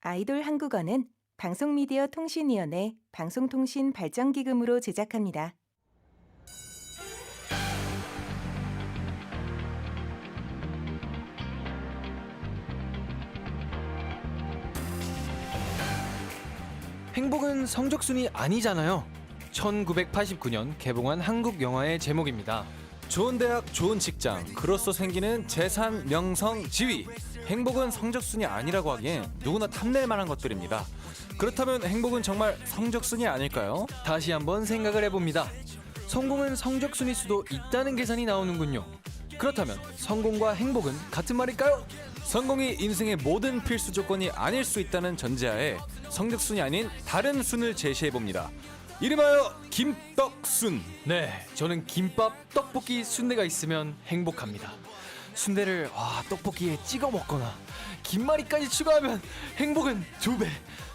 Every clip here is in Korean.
아이돌 한국어는 방송미디어통신위원회 방송통신발전기금으로 제작합니다. 행복은 성적순이 아니잖아요. 1989년 개봉한 한국 영화의 제목입니다. 좋은 대학, 좋은 직장, 그로써 생기는 재산, 명성, 지위. 행복은 성적순이 아니라고 하기엔 누구나 탐낼 만한 것들입니다. 그렇다면 행복은 정말 성적순이 아닐까요? 다시 한번 생각을 해봅니다. 성공은 성적순일 수도 있다는 계산이 나오는군요. 그렇다면 성공과 행복은 같은 말일까요? 성공이 인생의 모든 필수 조건이 아닐 수 있다는 전제하에 성적순이 아닌 다른 순을 제시해봅니다. 이름하여 김떡순. 네, 저는 김밥, 떡볶이, 순대가 있으면 행복합니다. 순대를 떡볶이에 찍어 먹거나 김말이까지 추가하면 행복은 2배,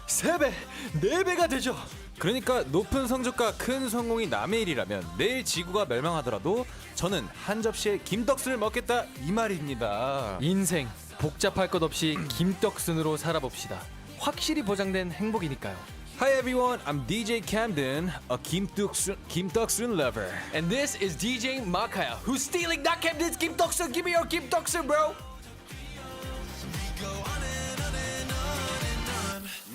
3배, 4배가 되죠. 그러니까 높은 성적과 큰 성공이 남의 일이라면 내일 지구가 멸망하더라도 저는 한 접시에 김떡순을 먹겠다 이 말입니다. 인생 복잡할 것 없이 김떡순으로 살아봅시다. 확실히 보장된 행복이니까요. Hi everyone, I'm DJ Camden, a 김떡순 lover. And this is DJ Makaya, who's stealing that Camden's 김떡순. Give me your 김떡순, bro.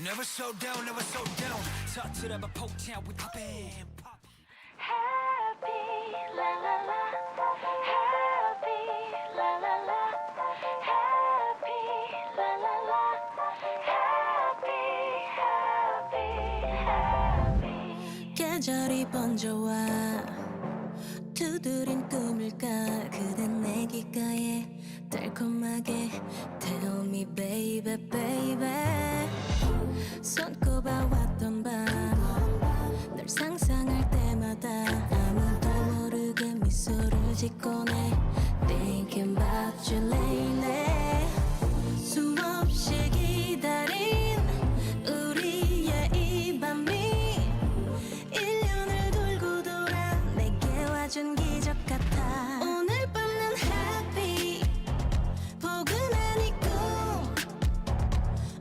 Never slow down, never slow down. Talk to them, poke town, we pop in, pop. Happy, la la la. Happy, la la la. Happy, la la la. Happy, happy, happy. 계절이 번져와 두드린 꿈일까 그댄 내 귓가에 달콤하게 Tell me baby baby 손꼽아왔던 밤 널 상상할 때마다 아무도 모르게 미소를 짓곤 해 Thinking about you lately 수없이 기다린 우리의 이 밤이 1년을 돌고 돌아 내게 와준 기적 같아 오늘 밤은 happy 포근한 이 꿈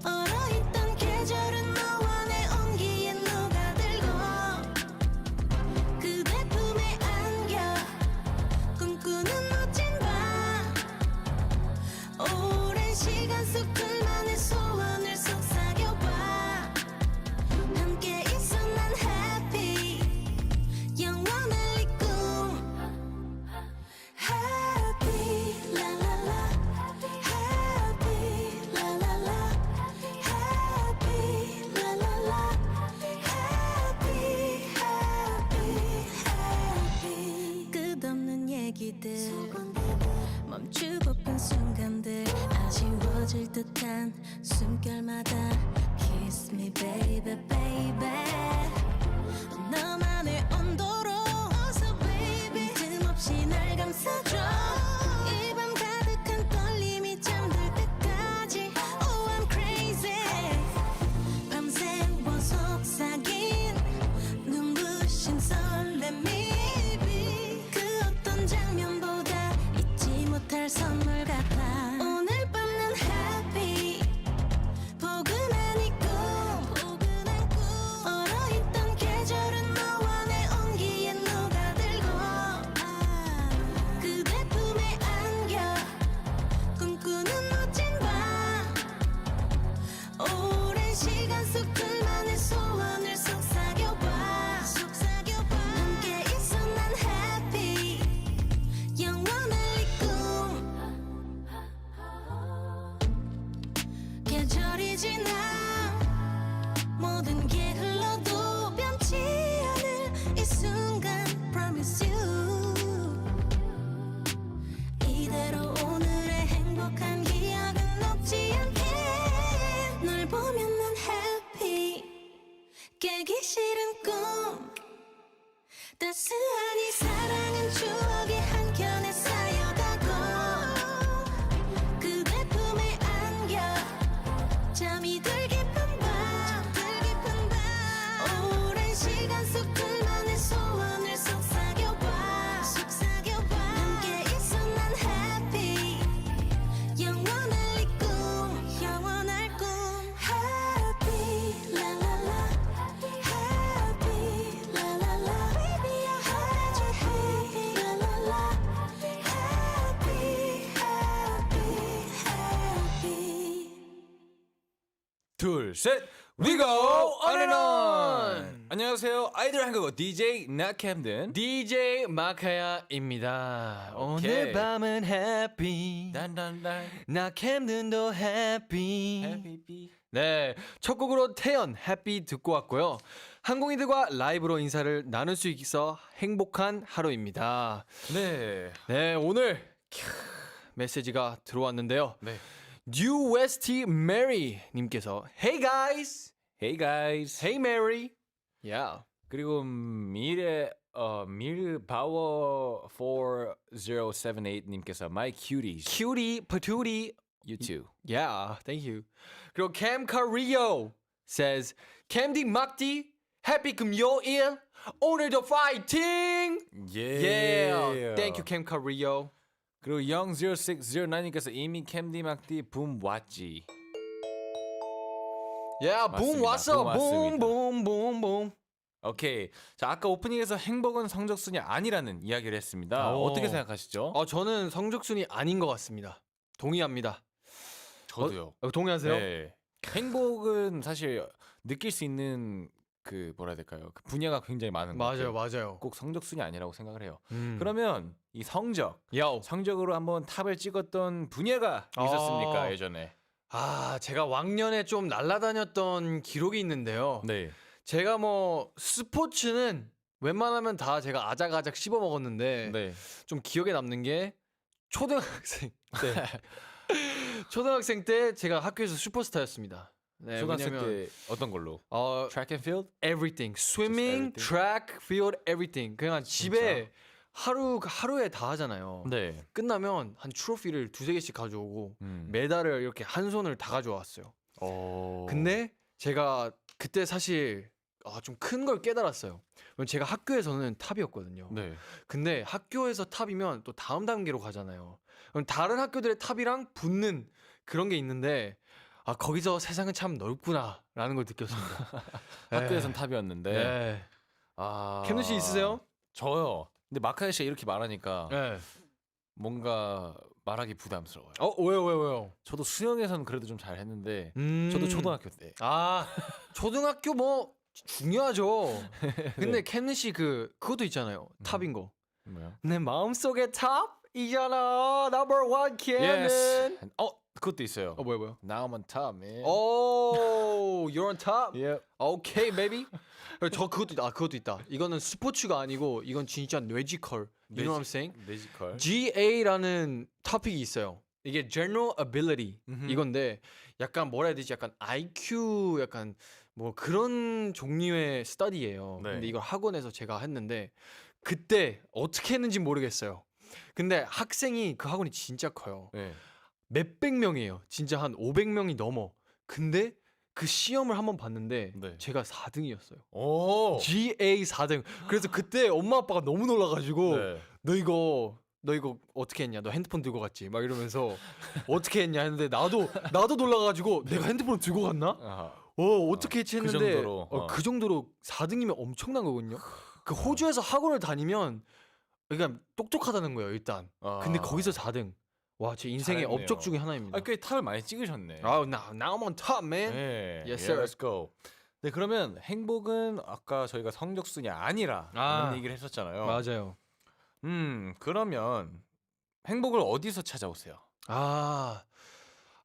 얼어있던 계절은 너와 내 온기에 녹아들고 그대 품에 안겨 꿈꾸는 멋진 밤 오랜 시간 속 둘만의 소원을 속삭여봐 함께 있어 난 happy 영원할 이 꿈 Happy la la la Happy la la la Happy la la la Happy happy happy 끝없는 얘기들 멈추고픈 순간들 아쉬워질 듯한 숨결마다 Kiss me baby baby 너만의 온도로 어서 baby 틈없이 날 감싸줘 이 밤 가득한 떨림이 잠들 때까지 Oh I'm crazy 밤새워 속삭인 눈부신 설렘이 그 어떤 장면보다 잊지 못할 선물 같아 오늘 밤은 happy 포근한 이 꿈 얼어있던 계절은 너와 내 온기에 녹아들고 그대 품에 안겨 꿈꾸는 멋진 밤 오랜 시간 속 둘만의 소원을 속삭여봐 함께 있어 난 happy 영원할 이 꿈 계절이 지나 모든 게 흘러도 변치 않을 이 순간 Promise you 이대로 오늘의 행복한 기억은 녹지 않게 널 보면 난 happy 깨기 싫은 꿈 따스한 이 사랑은 추억의 한켠에 쌓여가고 그대 품에 안겨 잠이 들 깊은 밤 오랜 시간 속 둘만의 소원을 속삭여봐 함께 있어 난 happy 영원할 이 꿈 영원할 꿈 둘, 셋. We go on and on. 안녕하세요. 아이돌 한국어 DJ 나캠든. DJ 마카야입니다. 오케이. 오늘 밤은 happy. 단단단. 나 캠든도 happy. Happy. 네, 첫 곡으로 태연 happy 듣고 왔고요. 항공이들과 라이브로 인사를 나눌 수 있어 행복한 하루입니다. 네. 네, 오늘 메시지가 들어왔는데요. 네. New Westy Mary 님께서 Hey guys, Hey guys. Hey Mary, yeah. 그리고 밀바워 4078 님께서 My cuties. Cutie patootie, You too. yeah, thank you. 그리고 Cam Carrillo says Cam디 막디 Happy 금요일 오늘도 fighting. Yeah, thank you Cam Carrillo. 그리고 00609님께서 이미 캠디 막디 붐 왔지. Yeah, boom 맞습니다. 왔어, 붐 boom, 왔습니다. boom, boom, boom. 오케이. 자, 아까 오프닝에서 행복은 성적순이 아니라는 이야기를 했습니다. 오. 어떻게 생각하시죠? 저는 성적순이 아닌 것 같습니다. 동의합니다. 저도요. 동의하세요? 네. 행복은 사실 느낄 수 있는 그 뭐라 해야 될까요? 그 분야가 굉장히 많은 것 맞아요, 같아요. 맞아요. 꼭 성적순이 아니라고 생각을 해요. 음. 그러면 이 요. 성적으로 한번 탑을 찍었던 분야가 있었습니까 예전에? 제가 왕년에 좀 날아다녔던 기록이 있는데요. 네. 제가 뭐 스포츠는 웬만하면 다 제가 아작아작 씹어 먹었는데 네. 좀 기억에 남는 게 초등학생 때. 초등학생 때 제가 학교에서 슈퍼스타였습니다. 네, 초등학생 왜냐면 때 어떤 걸로? 어, Track and field? everything, swimming, everything? track, field, everything. 그냥 집에 하루에 다 하잖아요. 네. 끝나면 한 트로피를 2-3개씩 가져오고 음. 메달을 이렇게 한 손을 다 가져왔어요. 어. 근데 제가 그때 사실 좀 큰 걸 깨달았어요. 왜냐면 제가 학교에서는 탑이었거든요. 네. 근데 학교에서 탑이면 또 다음 단계로 가잖아요. 그럼 다른 학교들의 탑이랑 붙는 그런 게 있는데 거기서 세상은 참 넓구나라는 걸 느꼈습니다. 학교에선 탑이었는데. 네. 캠든 씨 있으세요? 저요. 근데 마카야 씨가 이렇게 말하니까 네. 뭔가 말하기 부담스러워요. 왜요? 저도 수영에서는 그래도 좀 잘했는데 음. 저도 초등학교 때. 초등학교 뭐 중요하죠. 근데 캠든 씨 그것도 있잖아요. 탑인 거. 뭐요? 내 마음속의 탑이잖아. Number one 캠든. 그것도 있어요. 뭐야? Now I'm on top, man. You're on top. Yep. Okay, baby. 저 그것도 있다. 이거는 스포츠가 아니고 이건 진짜 뇌지컬. You know what I'm saying? 뇌지컬. GA라는 토픽이 있어요. 이게 General Ability 음흠. 이건데 약간 뭐라 해야 되지? 약간 IQ 약간 뭐 그런 종류의 스터디예요. 네. 근데 이걸 학원에서 제가 했는데 그때 어떻게 했는지 모르겠어요. 근데 학생이 그 학원이 진짜 커요. 네. 몇백 명이에요. 진짜 한 500명이 넘어. 근데 그 시험을 한번 봤는데 네. 제가 4등이었어요. 오. GA 4등. 그래서 그때 엄마 아빠가 너무 놀라가지고 네. 너 이거 어떻게 했냐? 너 핸드폰 들고 갔지? 막 이러면서 어떻게 했냐 했는데 나도 놀라가지고 내가 핸드폰 들고 갔나? 아하. 어떻게 했지 그 했는데 정도로, 그 정도로 4등이면 엄청난 거거든요. 그 호주에서 학원을 다니면 그러니까 똑똑하다는 거예요 일단. 근데 거기서 4등. 와, 제 인생의 잘했네요. 업적 중에 하나입니다. 꽤 탑을 많이 찍으셨네. now I'm on top, man. 네. Yes, Yeah, sir. let's go. 네, 그러면 행복은 아까 저희가 성적순이 아니라 이런 얘기를 했었잖아요. 맞아요. 그러면 행복을 어디서 찾아오세요?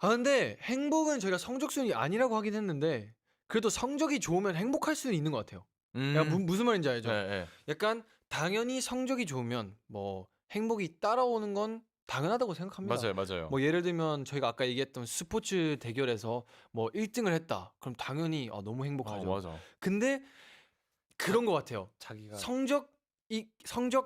근데 행복은 저희가 성적순이 아니라고 하긴 했는데 그래도 성적이 좋으면 행복할 수는 있는 것 같아요. 무슨 말인지 알죠? 네. 약간 당연히 성적이 좋으면 뭐 행복이 따라오는 건 당연하다고 생각합니다. 맞아요. 뭐 예를 들면 저희가 아까 얘기했던 스포츠 대결에서 뭐 1등을 했다. 그럼 당연히 너무 행복하죠. 맞아. 근데 그런 것 같아요. 자기가 성적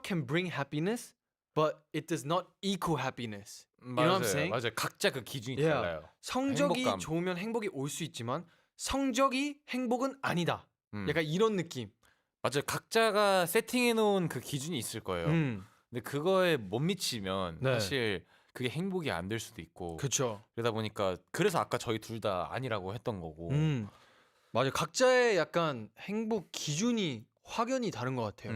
can bring happiness, but it does not equal happiness. You know what I'm saying? 맞아요. 각자 그 기준이 Yeah. 달라요. 성적이 행복감. 좋으면 행복이 올 수 있지만 성적이 행복은 아니다. 약간 이런 느낌. 맞아요. 각자가 세팅해 놓은 그 기준이 있을 거예요. 음. 근데 그거에 못 미치면 네. 사실 그게 행복이 안 될 수도 있고 그렇죠. 그러다 보니까 그래서 아까 저희 둘 다 아니라고 했던 거고. 맞아요. 각자의 약간 행복 기준이 확연히 다른 것 같아요.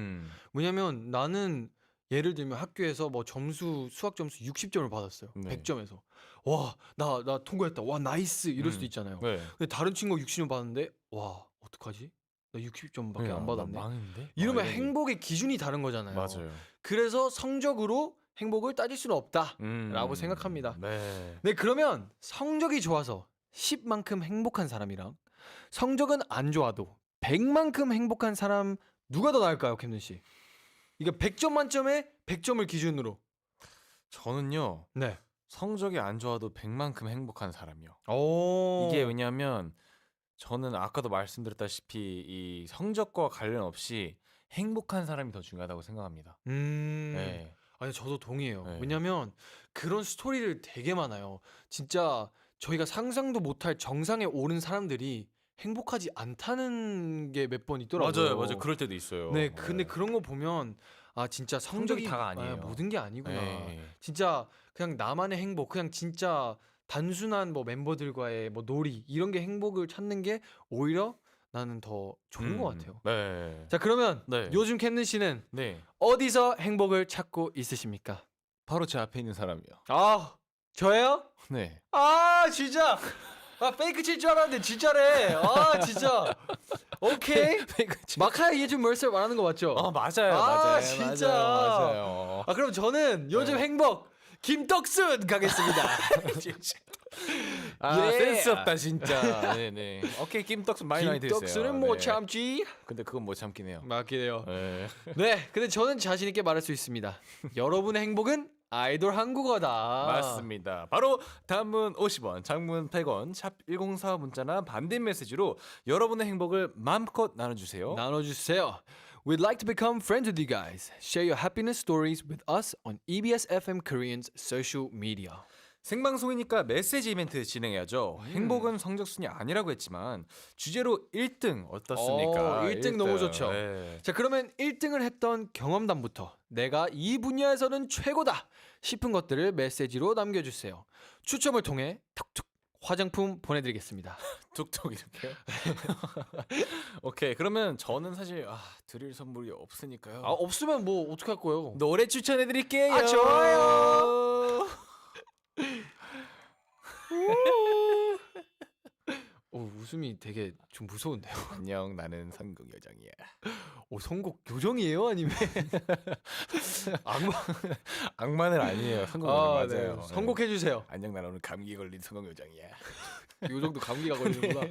왜냐면 나는 예를 들면 학교에서 뭐 점수 수학 점수 60점을 받았어요. 네. 100점에서 와 나 통과했다. 와 나이스 이럴 수도 음. 있잖아요. 네. 근데 다른 친구가 60점 받았는데 와 어떡하지? 나 60점밖에 안 받았네. 망했는데? 이러면 이러니. 행복의 기준이 다른 거잖아요. 맞아요. 그래서 성적으로 행복을 따질 수는 없다. 음. 라고 생각합니다. 네. 네, 그러면 성적이 좋아서 10만큼 행복한 사람이랑 성적은 안 좋아도 100만큼 행복한 사람 누가 더 나을까요, 캡틴 씨? 이게 100점 만점에 100점을 기준으로. 저는요. 네. 성적이 안 좋아도 100만큼 행복한 사람이요. 오. 이게 왜냐면 저는 아까도 말씀드렸다시피 이 성적과 관련 없이 행복한 사람이 더 중요하다고 생각합니다. 네. 아니 저도 동의해요. 네. 왜냐면 그런 스토리를 되게 많아요. 진짜 저희가 상상도 못할 정상에 오른 사람들이 행복하지 않다는 게 몇 번 있더라고요. 맞아요. 그럴 때도 있어요. 네, 근데 그런 거 보면 아 진짜 성적이 다가 아니에요. 모든 게 아니구나. 네. 진짜 그냥 나만의 행복, 그냥 진짜 단순한 뭐 멤버들과의 뭐 놀이 이런 게 행복을 찾는 게 오히려 나는 더 좋은 것 같아요. 네. 자 그러면 네. 요즘 캔느 씨는 네. 어디서 행복을 찾고 있으십니까? 바로 제 앞에 있는 사람이요. 아 저예요? 네. 아 진짜 아 페이크 칠 줄 알았는데 진짜래. 아 진짜 오케이. 마카야 예준 멀스 말하는 거 맞죠? 맞아요. 아, 맞아요. 진짜. 맞아요. 아 그럼 저는 요즘 네. 행복 김떡순 가겠습니다. 예. 센스 없다 진짜. 네네. 오케이 김떡순 많이 드세요. 김떡순은 못 네. 참지. 근데 그건 못 참긴 해요. 맞긴 해요. 네. 네, 근데 저는 자신 있게 말할 수 있습니다. 여러분의 행복은 아이돌 한국어다. 맞습니다. 바로 단문 50원, 장문 100원, 샵 1045 문자나 반대 메시지로 여러분의 행복을 마음껏 나눠주세요. 나눠주세요. We'd like to become friends with you guys. Share your happiness stories with us on EBS FM Korean's social media. 생방송이니까 메시지 이벤트 진행해야죠. 행복은 성적순이 아니라고 했지만 주제로 1등 어떻습니까? 1등 너무 좋죠. 네. 자, 그러면 1등을 했던 경험담부터 내가 이 분야에서는 최고다 싶은 것들을 메시지로 남겨주세요. 추첨을 통해 톡톡 화장품 보내드리겠습니다. 툭툭 이렇게요? 오케이. 그러면 저는 사실 드릴 선물이 없으니까요. 아, 없으면 뭐 어떻게 할 거예요? 노래 추천해드릴게요. 아, 좋아요. 웃음이 되게 좀 무서운데요. 안녕, 나는 선곡 요정이야. 선곡 교정이에요? 아니면 악마는 아니에요. 선곡 요정 맞아요. 네. 선곡해주세요. 안녕, 나는 오늘 감기 걸린 선곡 요정이야. 요 정도 감기가 걸리는구나.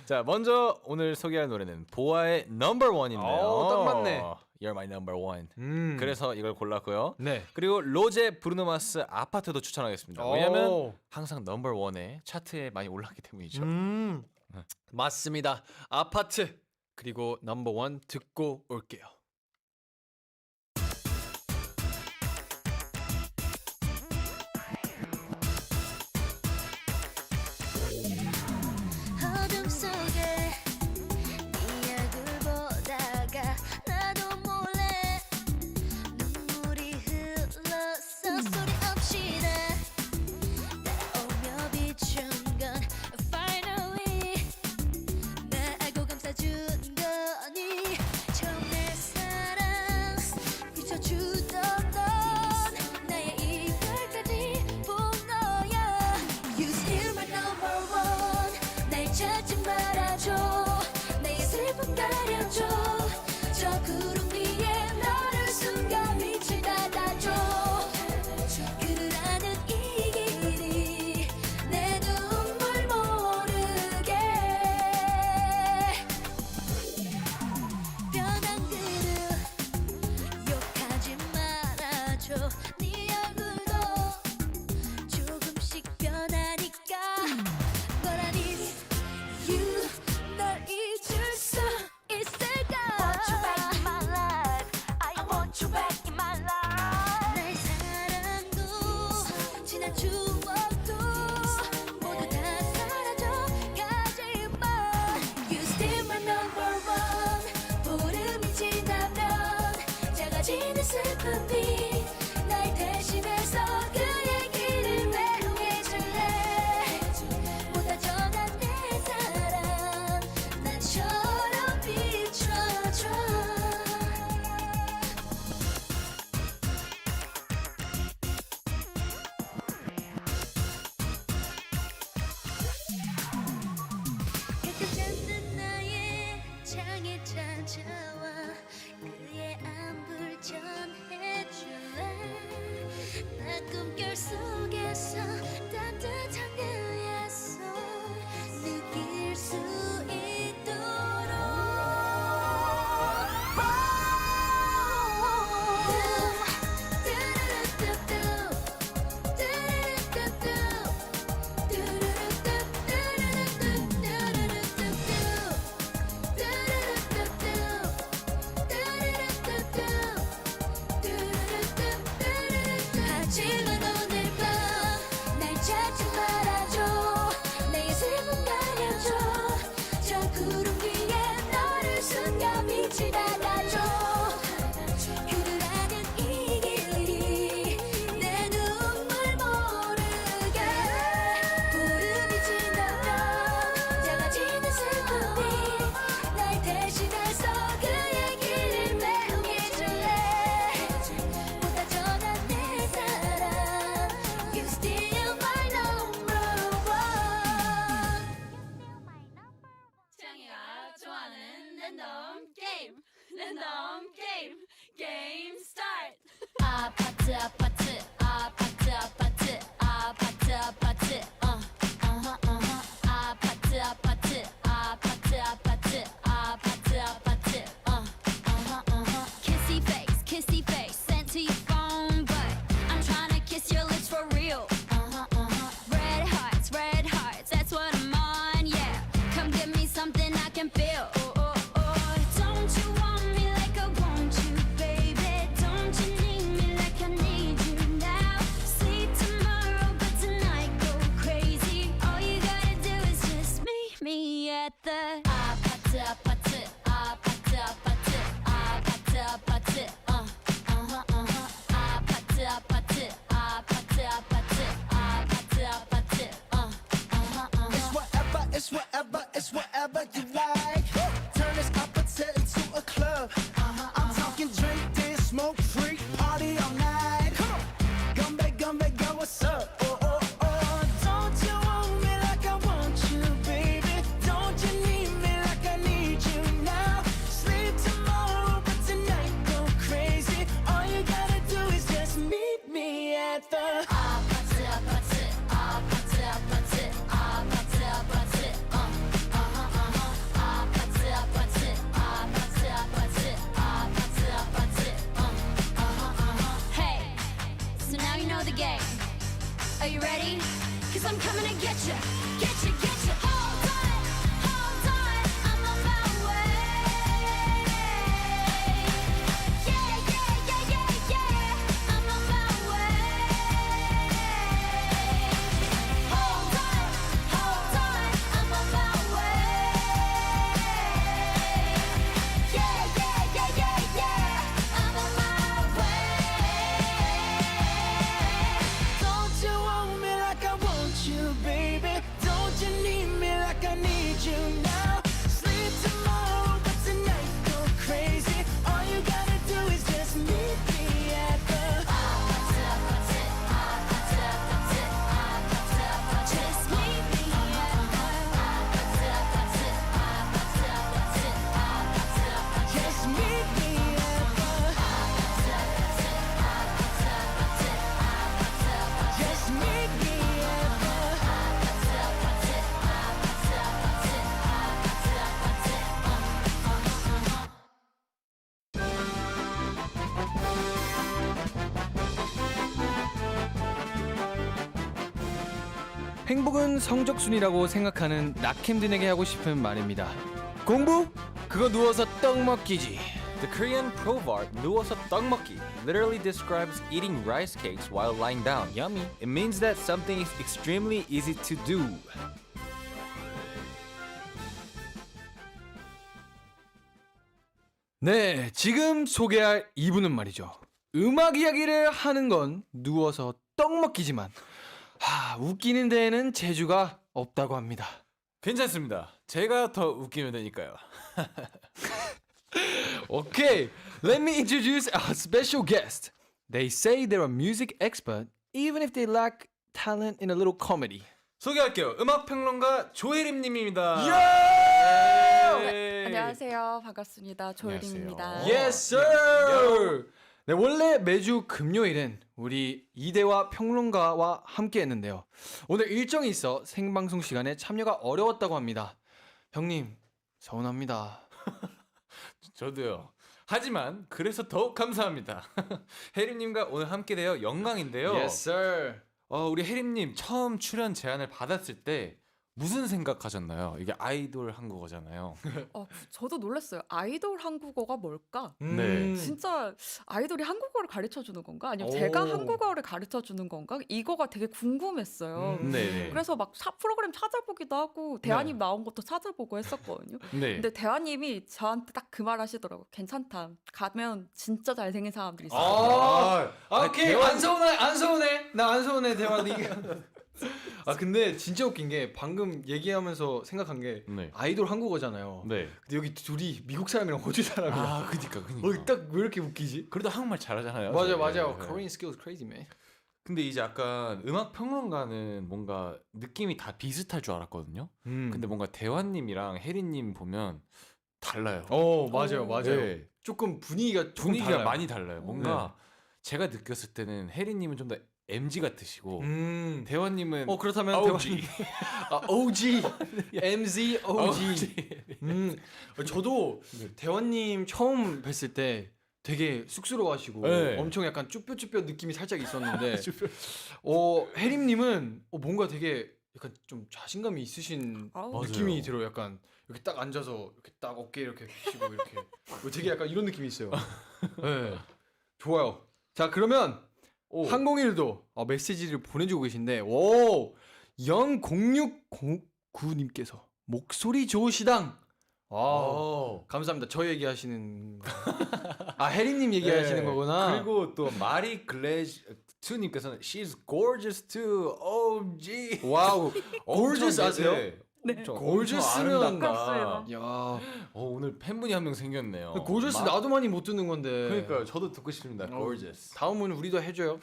자, 먼저 오늘 소개할 노래는 보아의 Number One인데요. 딱 맞네. You're my number one. 음. 그래서 이걸 골랐고요. 네. 그리고 로제 브루노마스 아파트도 추천하겠습니다. 왜냐면 항상 넘버 원에 차트에 많이 올랐기 때문이죠. 맞습니다. 아파트 그리고 넘버원 듣고 올게요. 어둠 속에 네 얼굴 보다가 나도 몰래 눈물이 흘렀어. 소리 없이 나 따라오며 비춘 건 finally 나 알고 감싸준 거니 처음 내 향해 찾아와 그의 안부를 전해줄래 나 꿈결 속에서 따뜻한 그의 손 느낄 수 있도록 하지만 오늘 밤날 찾지 말아줘 내 슬픔 가려줘 저 구름 위에 너를 숨겨 빛이 나가줘 흐르라는 이 길이 내 눈물 모르게 구름이 지나면 작아지는 슬픔이 날 대신해서 그의 길을 메우게 줄래 보다 전한 내 사랑 You still my number one 창이가 좋아하는 랜덤 게임 게임 스타트 아파트 아파트 아파트 아파트 아파트 아파트 아파트 아파트 아파트 아파트 아파트 아파트 kissy face sent to your phone but I'm trying to kiss your lips for real red hearts that's what I'm on yeah come give me something I can feel don't you want me like I want you baby don't you need me like I need you now sleep tomorrow but tonight go crazy all you gotta do is just meet me at the 아파트 아파트 아파트 아파트 아파트 아파트 아파트 아파트 아파트 아파트 아파트 It's whatever you like. Turn this opposite into a club. I'm talking drink this, smoke free, party all night. Come back, girl, what's up? Don't you want me like I want you, baby? Don't you need me like I need you now? Sleep tomorrow, but tonight go crazy. All you gotta do is just meet me at the 아파트 아파트 아파트 아파트 아파트 아파트 아파트 아파트 아파트 아파트 아파트 아파트 Hey, so now you know the game. Are you ready? Cause I'm coming to get you, get you, get you. Hold on, I'm on my way. Yeah, I'm on my way. Hold on, I'm on my way. Yeah, I'm on my way. Don't you want me like I want you, baby? Don't you need me like I need you now? Sleep tomorrow, but tonight go crazy. All you gotta do is just meet me at the 아파트 아파트 아파트 아파트 아파트 아파트 Just meet me at the 아파트 아파트 아파트 아파트 아파트 아파트 just meet me at the 아파트 아파트 아파트 아파트 아파트 아파트 just meet me at the 아파트 아파트 아파트 아파트 아파트 행복은 성적순이라고 생각하는 낙햄들에게 하고 싶은 말입니다. 공부? 그거 누워서 떡 먹기지. The Korean proverb 누워서 떡 먹기 literally describes eating rice cakes while lying down. Yummy. It means that something is extremely easy to do. 네, 지금 소개할 이분은 말이죠. 음악 이야기를 하는 건 누워서 떡 먹기지만 웃기는 데에는 재주가 없다고 합니다. 괜찮습니다. 제가 더 웃기면 되니까요. Okay, let me introduce our special guest. They say they're a music expert even if they lack talent in a little comedy. 소개할게요. 음악 평론가 조혜림 님입니다. 예! 안녕하세요. 반갑습니다. 조혜림입니다. 안녕하세요. Yes, sir. 네, 원래 매주 금요일은 우리 이대화 평론가와 함께 했는데요. 오늘 일정이 있어 생방송 시간에 참여가 어려웠다고 합니다. 형님, 서운합니다. 저도요. 하지만 그래서 더욱 감사합니다. 혜림님과 오늘 함께 되어 영광인데요. Yes, sir. 우리 혜림님 처음 출연 제안을 받았을 때 무슨 생각하셨나요? 이게 아이돌 한국어잖아요. 저도 놀랐어요. 아이돌 한국어가 뭘까? 네. 진짜 아이돌이 한국어를 가르쳐 주는 건가? 아니면 오. 제가 한국어를 가르쳐 주는 건가? 이거가 되게 궁금했어요. 네. 그래서 막 프로그램 찾아보기도 하고 대화님 나온 것도 찾아보고 했었거든요. 네. 근데 대화님이 저한테 딱 그 말 하시더라고. 괜찮다. 가면 진짜 잘생긴 사람들이 있어. 오케이. 안 서운해. 나 안 서운해. 대화 이게. 근데 진짜 웃긴 게 방금 얘기하면서 생각한 게 네. 아이돌 한국어잖아요. 네. 근데 여기 둘이 미국 사람이랑 호주 사람이야. 그니까. 딱 왜 이렇게 웃기지? 그래도 한국말 잘하잖아요. 맞아요. 네. Korean skills crazy man. 근데 이제 약간 음악 평론가는 뭔가 느낌이 다 비슷할 줄 알았거든요. 근데 뭔가 대환님이랑 혜리님 보면 달라요. 맞아요. 네. 조금 분위기가 분위기가 많이 달라요. 뭔가 제가 느꼈을 때는 혜리님은 좀 더 MG 같으시고 대환님은 그렇다면 OG. OG, MZ, OG. 저도 대원님 처음 뵀을 때 되게 쑥스러워하시고 네. 엄청 약간 쭈뼛쭈뼛 느낌이 살짝 있었는데, 혜림님은 뭔가 되게 약간 좀 자신감이 있으신 아우. 느낌이 맞아요. 들어요. 약간 이렇게 딱 앉아서 이렇게 딱 어깨 이렇게 펴시고 이렇게 되게 약간 이런 느낌이 있어요. 네, 좋아요. 자, 그러면 항공일도 메시지를 보내주고 계신데, 00609님께서 목소리 좋으시당. 감사합니다. 저 얘기하시는 혜림님 얘기하시는 네. 거구나. 그리고 또 마리 글래즈님께서는 She's gorgeous too. OG. 와우, gorgeous 아세요? 네. gorgeous는 아름답다. 야, 오늘 팬분이 한 명 생겼네요. gorgeous 나도 많이 못 듣는 건데. 그러니까 저도 듣고 싶습니다. gorgeous. 다음은 우리도 해줘요.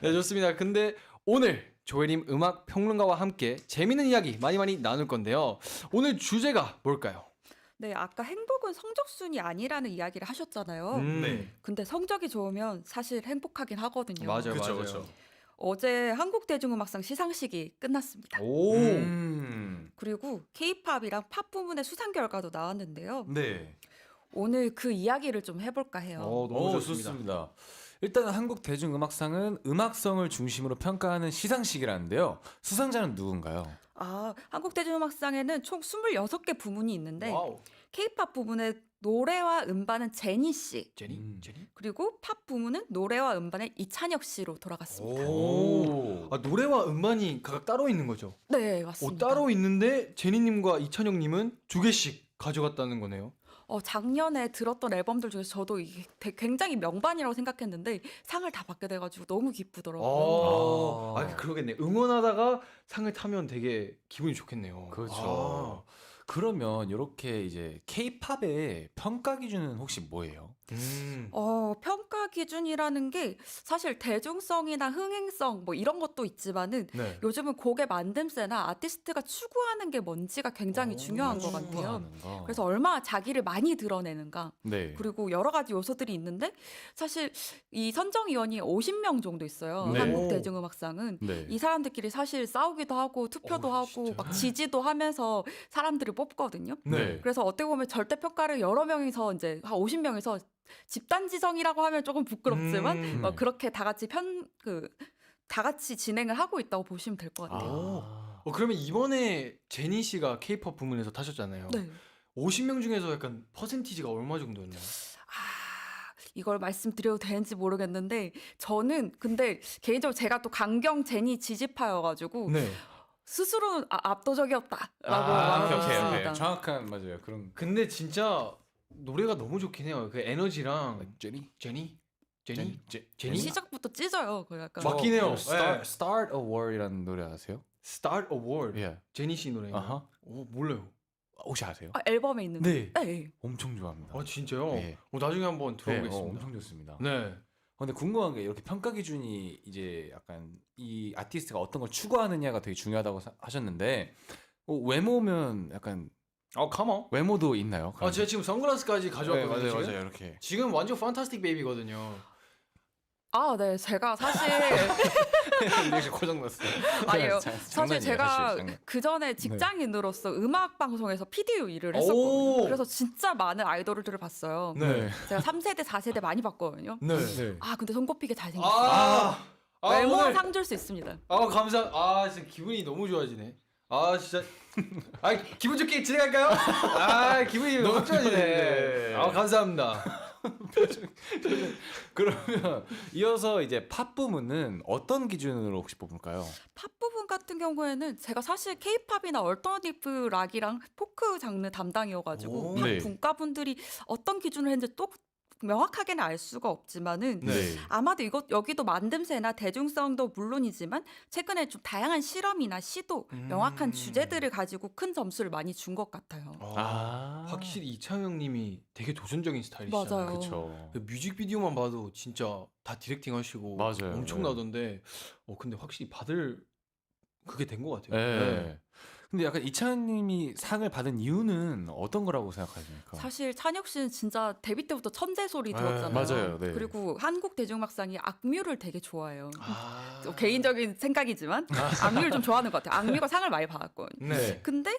네, 좋습니다. 근데 오늘 조혜림 음악 평론가와 함께 재밌는 이야기 많이 나눌 건데요. 오늘 주제가 뭘까요? 네, 아까 행복은 성적순이 아니라는 이야기를 하셨잖아요. 네. 근데 성적이 좋으면 사실 행복하긴 하거든요. 맞아요, 그쵸, 맞아요. 그쵸. 어제 한국대중음악상 시상식이 끝났습니다. 오, 그리고 K-팝이랑 팝 부문의 수상 결과도 나왔는데요. 네. 오늘 그 이야기를 좀 해볼까 해요. 너무 좋습니다. 좋습니다. 일단 한국 대중음악상은 음악성을 중심으로 평가하는 시상식이라는데요. 수상자는 누군가요? 한국대중음악상에는 총 26개 부문이 있는데 와우. K-팝 부문의 노래와 음반은 제니 씨, 제니? 그리고 팝 부문은 노래와 음반의 이찬혁 씨로 돌아갔습니다. 오. 노래와 음반이 각각 따로 있는 거죠? 네, 맞습니다. 따로 있는데 제니님과 이찬혁님은 2개씩 가져갔다는 거네요. 작년에 들었던 앨범들 중에서 저도 이게 굉장히 명반이라고 생각했는데 상을 다 받게 돼가지고 너무 기쁘더라고요. 그러겠네. 응원하다가 상을 타면 되게 기분이 좋겠네요. 그렇죠. 그러면 이렇게 이제 K-팝의 평가 기준은 혹시 뭐예요? 평가 기준이라는 게 사실 대중성이나 흥행성 뭐 이런 것도 있지만은 네. 요즘은 곡의 만듦새나 아티스트가 추구하는 게 뭔지가 굉장히 중요한 것 같아요. 추구하는 거. 그래서 얼마나 자기를 많이 드러내는가. 네. 그리고 여러 가지 요소들이 있는데 사실 이 선정위원이 50명 정도 있어요. 네. 한국대중음악상은. 네. 이 사람들끼리 사실 싸우기도 하고 투표도 하고 진짜요? 막 지지도 하면서 사람들을 뽑거든요. 네. 그래서 어떻게 보면 절대 평가를 여러 명이서 이제 한 50명이서 집단 지성이라고 하면 조금 부끄럽지만 네. 그렇게 다 같이 다 같이 진행을 하고 있다고 보시면 될 것 같아요. 그러면 이번에 제니 씨가 K-팝 부문에서 타셨잖아요. 네. 50명 중에서 약간 퍼센티지가 얼마 정도였나요? 이걸 말씀드려도 되는지 모르겠는데 저는 근데 개인적으로 제가 또 강경 제니 지지파여가지고 네. 스스로는 압도적이었다라고 오케이. 말했습니다. 정확한 맞아요. 그런 근데 진짜 노래가 너무 좋긴 해요. 그 에너지랑 제니? 제니? 시작부터 찢어요. 그 약간 맞긴 해요. Start a War이라는 노래 아세요? Start a War. 예. 제니 씨 노래인가요? 아하. 몰라요. 혹시 아세요? 앨범에 있는데. 네. 엄청 좋아합니다. 진짜요? 네. 나중에 한번 들어보겠습니다. 엄청 좋습니다. 네. 근데 궁금한 게 이렇게 평가 기준이 이제 약간 이 아티스트가 어떤 걸 추구하느냐가 되게 중요하다고 하셨는데 외모면 약간 컴온. 외모도 있나요? 그럼? 제가 지금 선글라스까지 네, 가져왔거든요. 맞아요, 지금. 맞아요. 이렇게. 지금 완전 판타스틱 베이비거든요. 아, 네. 제가 사실 이렇게 고장났어요. 아니에요. 장- 사실 장난이에요, 제가 사실, 장난. 그 전에 직장인으로서 음악 방송에서 PD로 일을 오. 했었거든요. 그래서 진짜 많은 아이돌들을 봤어요. 네. 제가 3세대, 4세대 많이 봤거든요. 네. 네. 아, 근데 손꼽히게 잘생겼어요. 오늘 외모는 상 줄 수 있습니다. 진짜 기분이 너무 좋아지네. 진짜. 기분 좋게 진행할까요? 기분이 너무 좋아지네. 네. 감사합니다. 그러면 이어서 이제 팝 부문은 어떤 기준으로 혹시 뽑을까요? 팝 부분 같은 경우에는 제가 사실 케이팝이나 얼터너티브 락이랑 포크 장르 담당이어가지고 오. 각 네. 분과분들이 어떤 기준을 했는지 또 명확하게는 알 수가 없지만은 네. 아마도 여기도 만듦새나 대중성도 물론이지만 최근에 좀 다양한 실험이나 시도, 명확한 주제들을 가지고 큰 점수를 많이 준 것 같아요. 확실히 이창영님이 되게 도전적인 스타일이시잖아요. 맞아요. 그렇죠. 그 뮤직비디오만 봐도 진짜 다 디렉팅 하시고 맞아요. 엄청나던데 근데 확실히 받을 그게 된 것 같아요. 네. 근데 약간 이찬님이 상을 받은 이유는 어떤 거라고 생각하십니까? 사실 찬혁 씨는 진짜 데뷔 때부터 천재 소리 들었잖아요. 맞아요. 네. 그리고 한국 대중음악상이 악뮤를 되게 좋아해요. 아. 개인적인 생각이지만 악뮤를 좀 좋아하는 것 같아요. 악뮤가 상을 많이 받았거든요. 네. 근데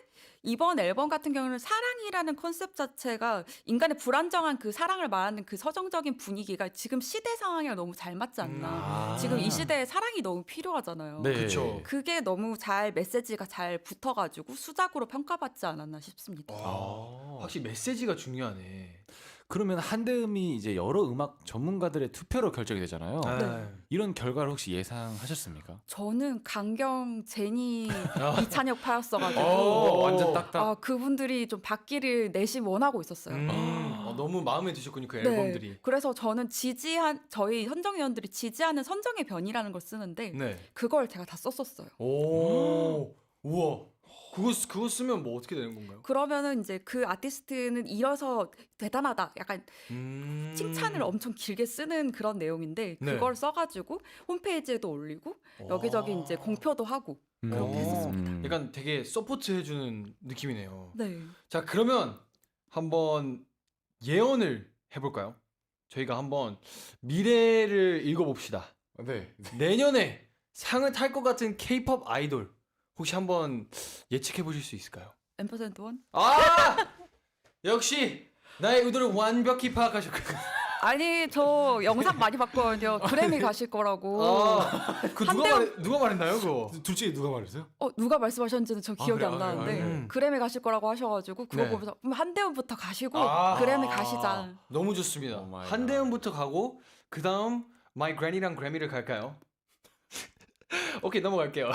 이번 앨범 같은 경우는 사랑이라는 컨셉 자체가 인간의 불안정한 그 사랑을 말하는 그 서정적인 분위기가 지금 시대 상황이랑 너무 잘 맞지 않나. 지금 이 시대에 사랑이 너무 필요하잖아요. 네. 그쵸. 그게 너무 잘 메시지가 잘 붙어가지고 수작으로 평가받지 않았나 싶습니다. 확실히 메시지가 중요하네. 그러면 한대음이 이제 여러 음악 전문가들의 투표로 결정이 되잖아요. 네. 이런 결과를 혹시 예상하셨습니까? 저는 강경, 제니, 이찬혁 파였어가지고 완전 딱딱. 그분들이 좀 받기를 내심 원하고 있었어요. 너무 마음에 드셨군요 그 네, 앨범들이. 그래서 저는 저희 선정위원들이 지지하는 선정의 변이라는 걸 쓰는데 네. 그걸 제가 다 썼었어요. 우와. 그거 쓰면 뭐 어떻게 되는 건가요? 그러면은 이제 그 아티스트는 이어서 대단하다. 약간 칭찬을 엄청 길게 쓰는 그런 내용인데 네. 그걸 써가지고 홈페이지에도 올리고 여기저기 이제 공표도 하고 그렇게 했었습니다. 약간 되게 서포트 해주는 느낌이네요. 네. 자 그러면 한번 예언을 해볼까요? 저희가 한번 미래를 읽어봅시다. 네. 내년에 상을 탈 것 같은 K-pop 아이돌 혹시 한번 예측해 보실 수 있을까요? 앰퍼센트 원? 역시 나의 의도를 완벽히 파악하셨군요. 아니 저 영상 많이 봤거든요. 그래미 가실 거라고. 누가 말했나요 그거? 둘 중에 누가 말했어요? 누가 말씀하셨는지는 저 기억이 그래요? 안 나는데 그래요? 그래미 가실 거라고 하셔가지고 그거 네. 보면서 그럼 한대원부터 가시고 그래미 가시자. 너무 좋습니다. 오 마이 갓. 한대음부터 가고 그 다음 마이 그래니랑 그래미를 갈까요? 오케이 넘어갈게요.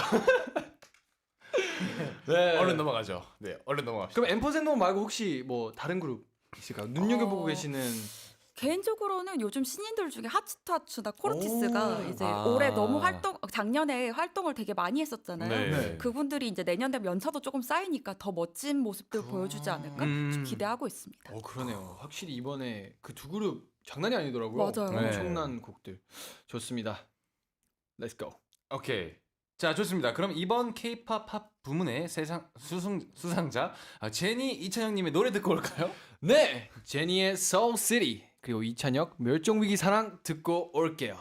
네. 얼른 넘어가죠. 네, 얼른 넘어갑시다. 그럼 앰퍼센드 말고 혹시 뭐 다른 그룹 있을까요? 눈여겨보고 계시는. 개인적으로는 요즘 신인들 중에 하츠타츠나 코르티스가 이제 아. 올해 너무 작년에 활동을 되게 많이 했었잖아요. 네. 그분들이 이제 내년 되면 연차도 조금 쌓이니까 더 멋진 모습들 보여주지 않을까 좀 기대하고 있습니다. 그러네요. 확실히 이번에 그 두 그룹 장난이 아니더라고요. 맞아요. 네. 엄청난 곡들. 좋습니다. Let's go. 오케이. 자, 좋습니다. 그럼 이번 K-pop 팝 부문의 수상자 제니 이찬영님의 노래 듣고 올까요? 네, 제니의 Soul City 그리고 이찬혁 멸종위기 사랑 듣고 올게요.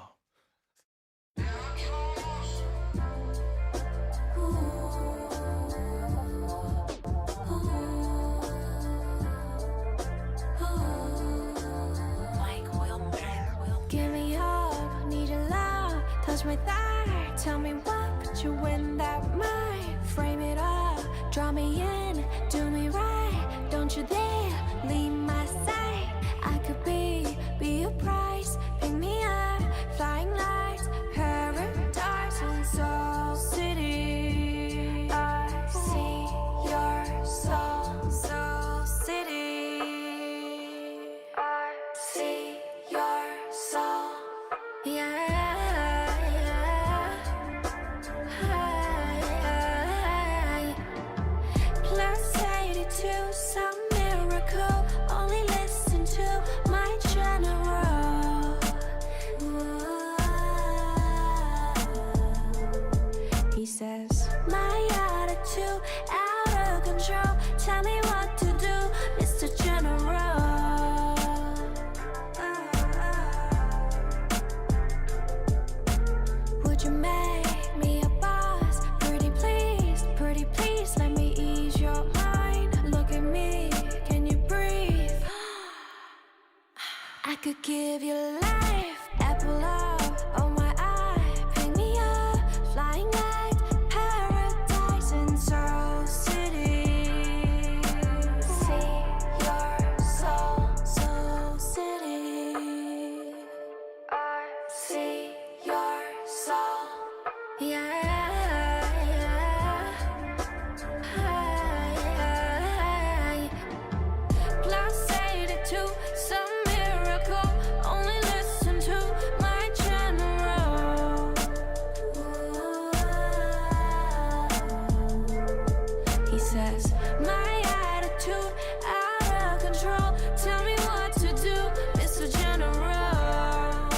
Give me hope, need your love, touch my thigh. Tell me what put you in that mind. Frame it up, draw me in, do me right. Don't you dare leave my side. I could be your price. Pick me up, flying lights, paradise in Soul City. I see your soul, Soul City. I see your soul. Yeah. Plus 82, some miracle. I could give you life, apple of my eye. Pick me up, flying like paradise in Soul City. See your soul, Soul City. I see your soul. Yeah. Plus 82, some miracle. Only listen to my general. He says, my attitude out of control. Tell me what to do, Mr. General.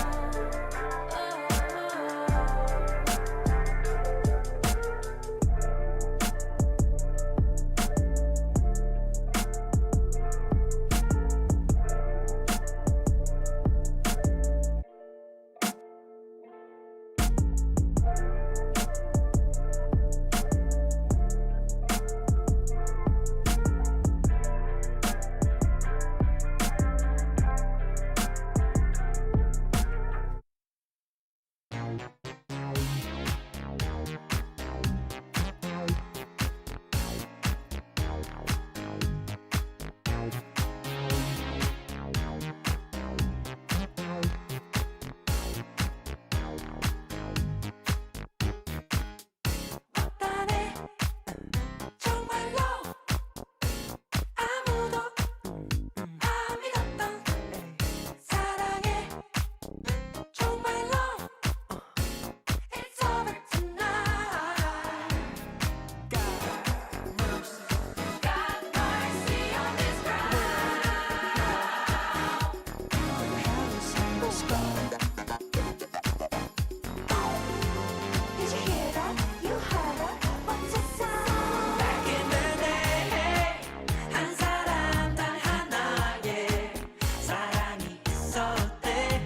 왔다네 정말로 아무도 안 믿었던 사랑해 정말로 It's over tonight. God mercy on this Did you hear that? You heard that? What's the sound? Back in the day, 한 사람 단 하나의 사랑이 있었대.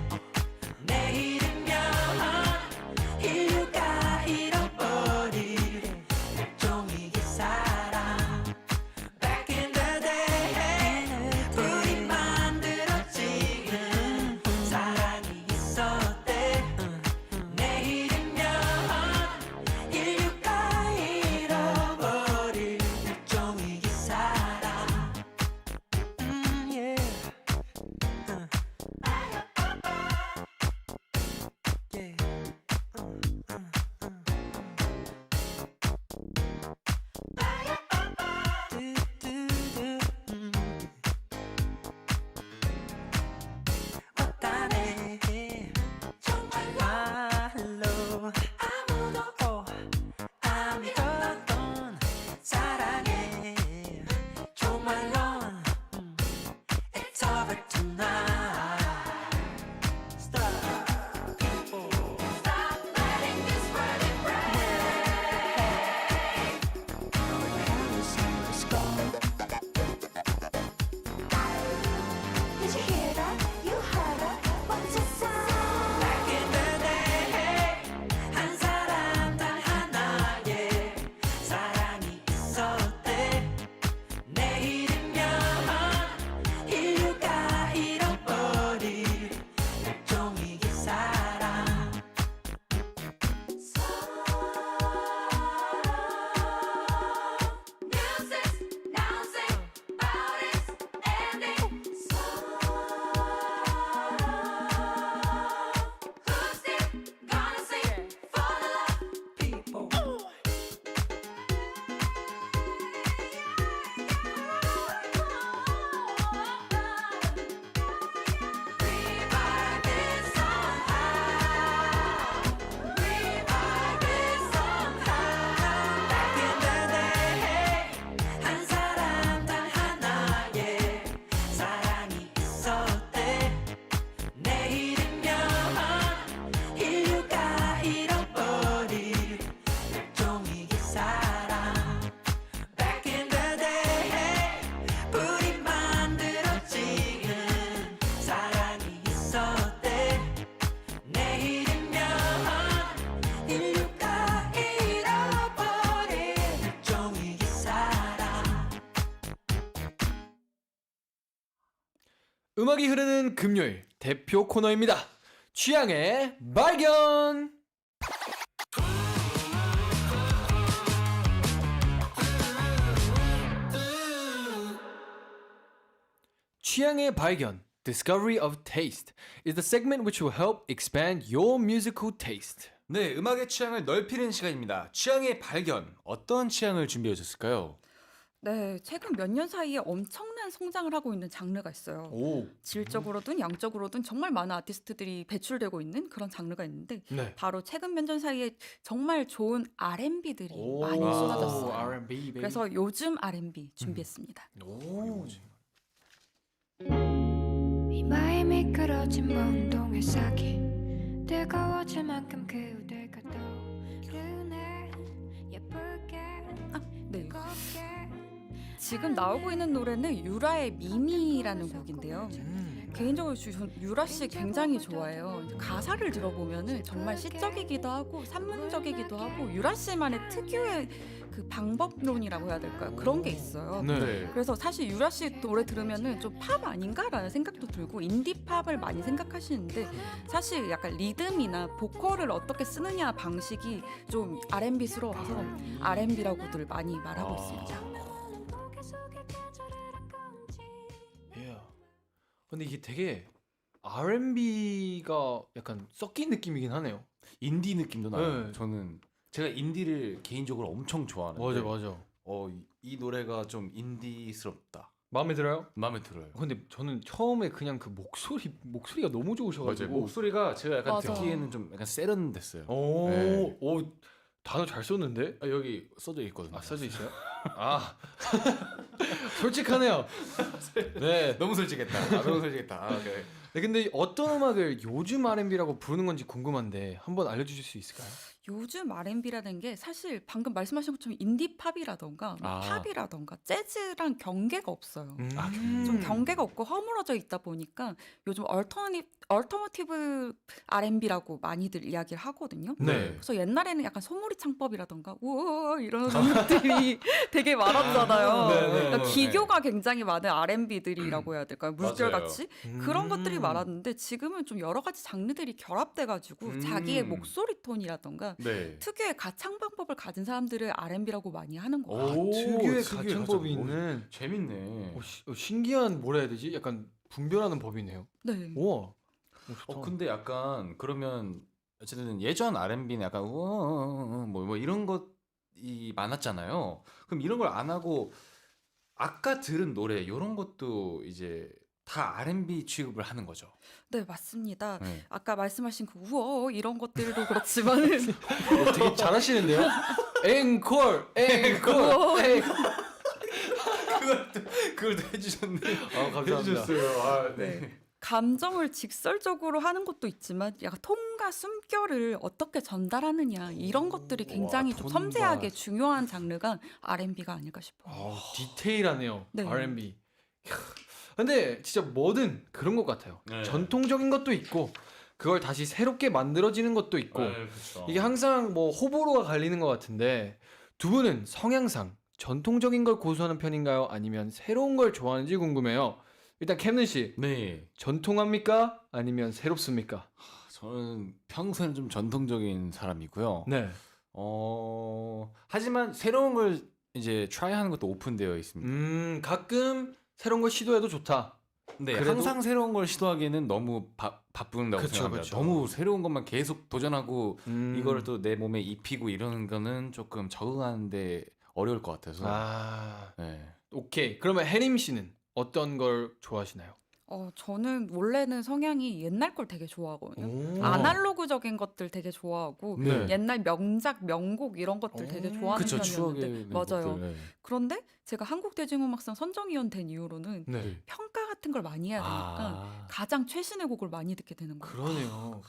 내일이면 인류가 잃어버릴 일종의 사랑. Back in the day, 우리 만들어진 사랑이 있었대. 내일이면 인류가 잃어버릴 일종의 사랑. Yeah. 왔다네 정말로 아무도 안 믿었던 사랑해 정말로 It's over tonight. Stop. Stop letting this world Did you hear that? You heard that? What's the sound? Back in the day, 한 사람 단 하나의 사랑이 있었대. 내일이면 인류가 잃어버릴 일종의 사랑. Music's announcing about its ending. Who's still gonna sing for the love people? Revive this somehow. Revive this somehow. Back in the day, 한 사람 단 하나의 사랑이 있었대. 내일이면 인류가 잃어버릴 일종의 사랑. Back in the day, 우리 만들어진 사랑이 있었대. 내일이면 인류가 잃어버릴 일종의 사랑. 음악이 흐르는 금요일 대표 코너입니다. 취향의 발견. 취향의 발견, Discovery of Taste, is the segment which will help expand your musical taste. 네, 음악의 취향을 넓히는 시간입니다. 취향의 발견. 어떤 취향을 준비해 오셨을까요? 네, 최근 몇 년 사이에 엄청난 성장을 하고 있는 장르가 있어요. 오. 질적으로든 양적으로든 정말 많은 아티스트들이 배출되고 있는 그런 장르가 있는데 네. 바로 최근 몇 년 사이에 정말 좋은 R&B들이 많이 아. 쏟아졌어요. R&B, baby. 그래서 요즘 R&B 준비했습니다. 오. 이 마음이 미끄러진 운동의 싹이 뜨거워질 만큼 그대가 떠오르네 예쁘게 네. 곱게 지금 나오고 있는 노래는 유라의 미미라는 곡인데요. 개인적으로 유라 씨 굉장히 좋아해요. 가사를 들어보면은 정말 시적이기도 하고 산문적이기도 하고 유라 씨만의 특유의 그 방법론이라고 해야 될까요? 그런 게 있어요. 네. 그래서 사실 유라 씨 노래 들으면은 좀 팝 아닌가라는 생각도 들고 인디 팝을 많이 생각하시는데 사실 약간 리듬이나 보컬을 어떻게 쓰느냐 방식이 좀 R&B스러워서 R&B라고들 많이 말하고 있습니다. Yeah. 근데 이게 되게 R&B가 약간 섞인 느낌이긴 하네요. 인디 느낌도 나요. 네. 저는 제가 인디를 개인적으로 엄청 좋아하는데 맞아. 이 노래가 좀 인디스럽다. 마음에 들어요? 마음에 들어요. 근데 저는 처음에 그냥 그 목소리가 너무 좋으셔가지고. 목소리가 제가 약간 맞아. 듣기에는 좀 약간 세련됐어요. 오, 네. 오, 단어 잘 썼는데? 아, 여기 써져 있거든요. 아, 써져 있어요? 아, 솔직하네요. 네. 너무 솔직했다. 너무 솔직했다. 오케이. 네, 근데 어떤 음악을 요즘 R&B라고 부르는 건지 궁금한데 한번 알려주실 수 있을까요? 요즘 R&B라는 게 사실 방금 말씀하신 것처럼 인디 팝이라던가 뭐 아. 팝이라던가 재즈랑 경계가 없어요. 음. 좀 경계가 없고 허물어져 있다 보니까 요즘 얼터너티브 R&B라고 많이들 이야기를 하거든요. 네. 그래서 옛날에는 약간 소몰이 창법이라던가 우와 이런 음악들이 되게 많았잖아요. 네, 네. 그러니까 기교가 굉장히 많은 R&B들이라고 해야 될까요? 물결같이 그런 음. 것들이 많았는데 지금은 좀 여러 가지 장르들이 결합돼가지고 자기의 목소리 톤이라던가 네. 특유의 가창 방법을 가진 사람들을 R&B라고 많이 하는 것 같아요. 오, 특유의 특유의 가창법이 가창법. 있는 재밌네. 신기한 뭐라 해야 되지? 약간 분별하는 법이네요. 네. 우와. 좋다. 근데 약간 그러면 어쨌든 예전 R&B는 약간 뭐 이런 것이 많았잖아요. 그럼 이런 걸 안 하고 아까 들은 노래 이런 것도 이제 다 R&B 취급을 하는 거죠. 네, 맞습니다. 네. 아까 말씀하신 그 우어 이런 것들도 그렇지만은 되게 잘하시는데요? 앵콜, 앵콜, 그걸 해주셨네. 감사합니다. 해주셨어요. 아, 네. 감정을 직설적으로 하는 것도 있지만 약간 톤과 숨결을 어떻게 전달하느냐 이런 것들이 굉장히 좀 톤과- 섬세하게 중요한 장르가 R&B가 아닐까 싶어요. 디테일하네요. 네. R&B. 이야, 근데 진짜 뭐든 그런 것 같아요. 네. 전통적인 것도 있고 그걸 다시 새롭게 만들어지는 것도 있고 그렇죠. 이게 항상 뭐 호불호가 갈리는 것 같은데 두 분은 성향상 전통적인 걸 고수하는 편인가요? 아니면 새로운 걸 좋아하는지 궁금해요. 일단 캠는 씨 네. 전통합니까? 아니면 새롭습니까? 저는 평소에는 좀 전통적인 사람이고요. 네. 하지만 새로운 걸 이제 트라이하는 것도 오픈되어 있습니다. 가끔 새로운 걸 시도해도 좋다. 네, 그래도- 항상 새로운 걸 시도하기에는 너무 바쁜다고 그쵸, 생각합니다. 그쵸. 너무 새로운 것만 계속 도전하고 음. 이거를 또 내 몸에 입히고 이러는 거는 조금 적응하는데 어려울 것 같아서. 네. 오케이. 그러면 혜림 씨는 어떤 걸 좋아하시나요? 저는 원래는 성향이 옛날 걸 되게 좋아하거든요. 오. 아날로그적인 것들 되게 좋아하고 네. 옛날 명작, 명곡 이런 것들 되게 좋아하는 그쵸, 편이었는데 추억의 맞아요. 곡들, 네. 그런데 제가 한국대중음악상 선정위원 된 이후로는 네. 평가 같은 걸 많이 해야 되니까 가장 최신의 곡을 많이 듣게 되는 거예요. 그러네요.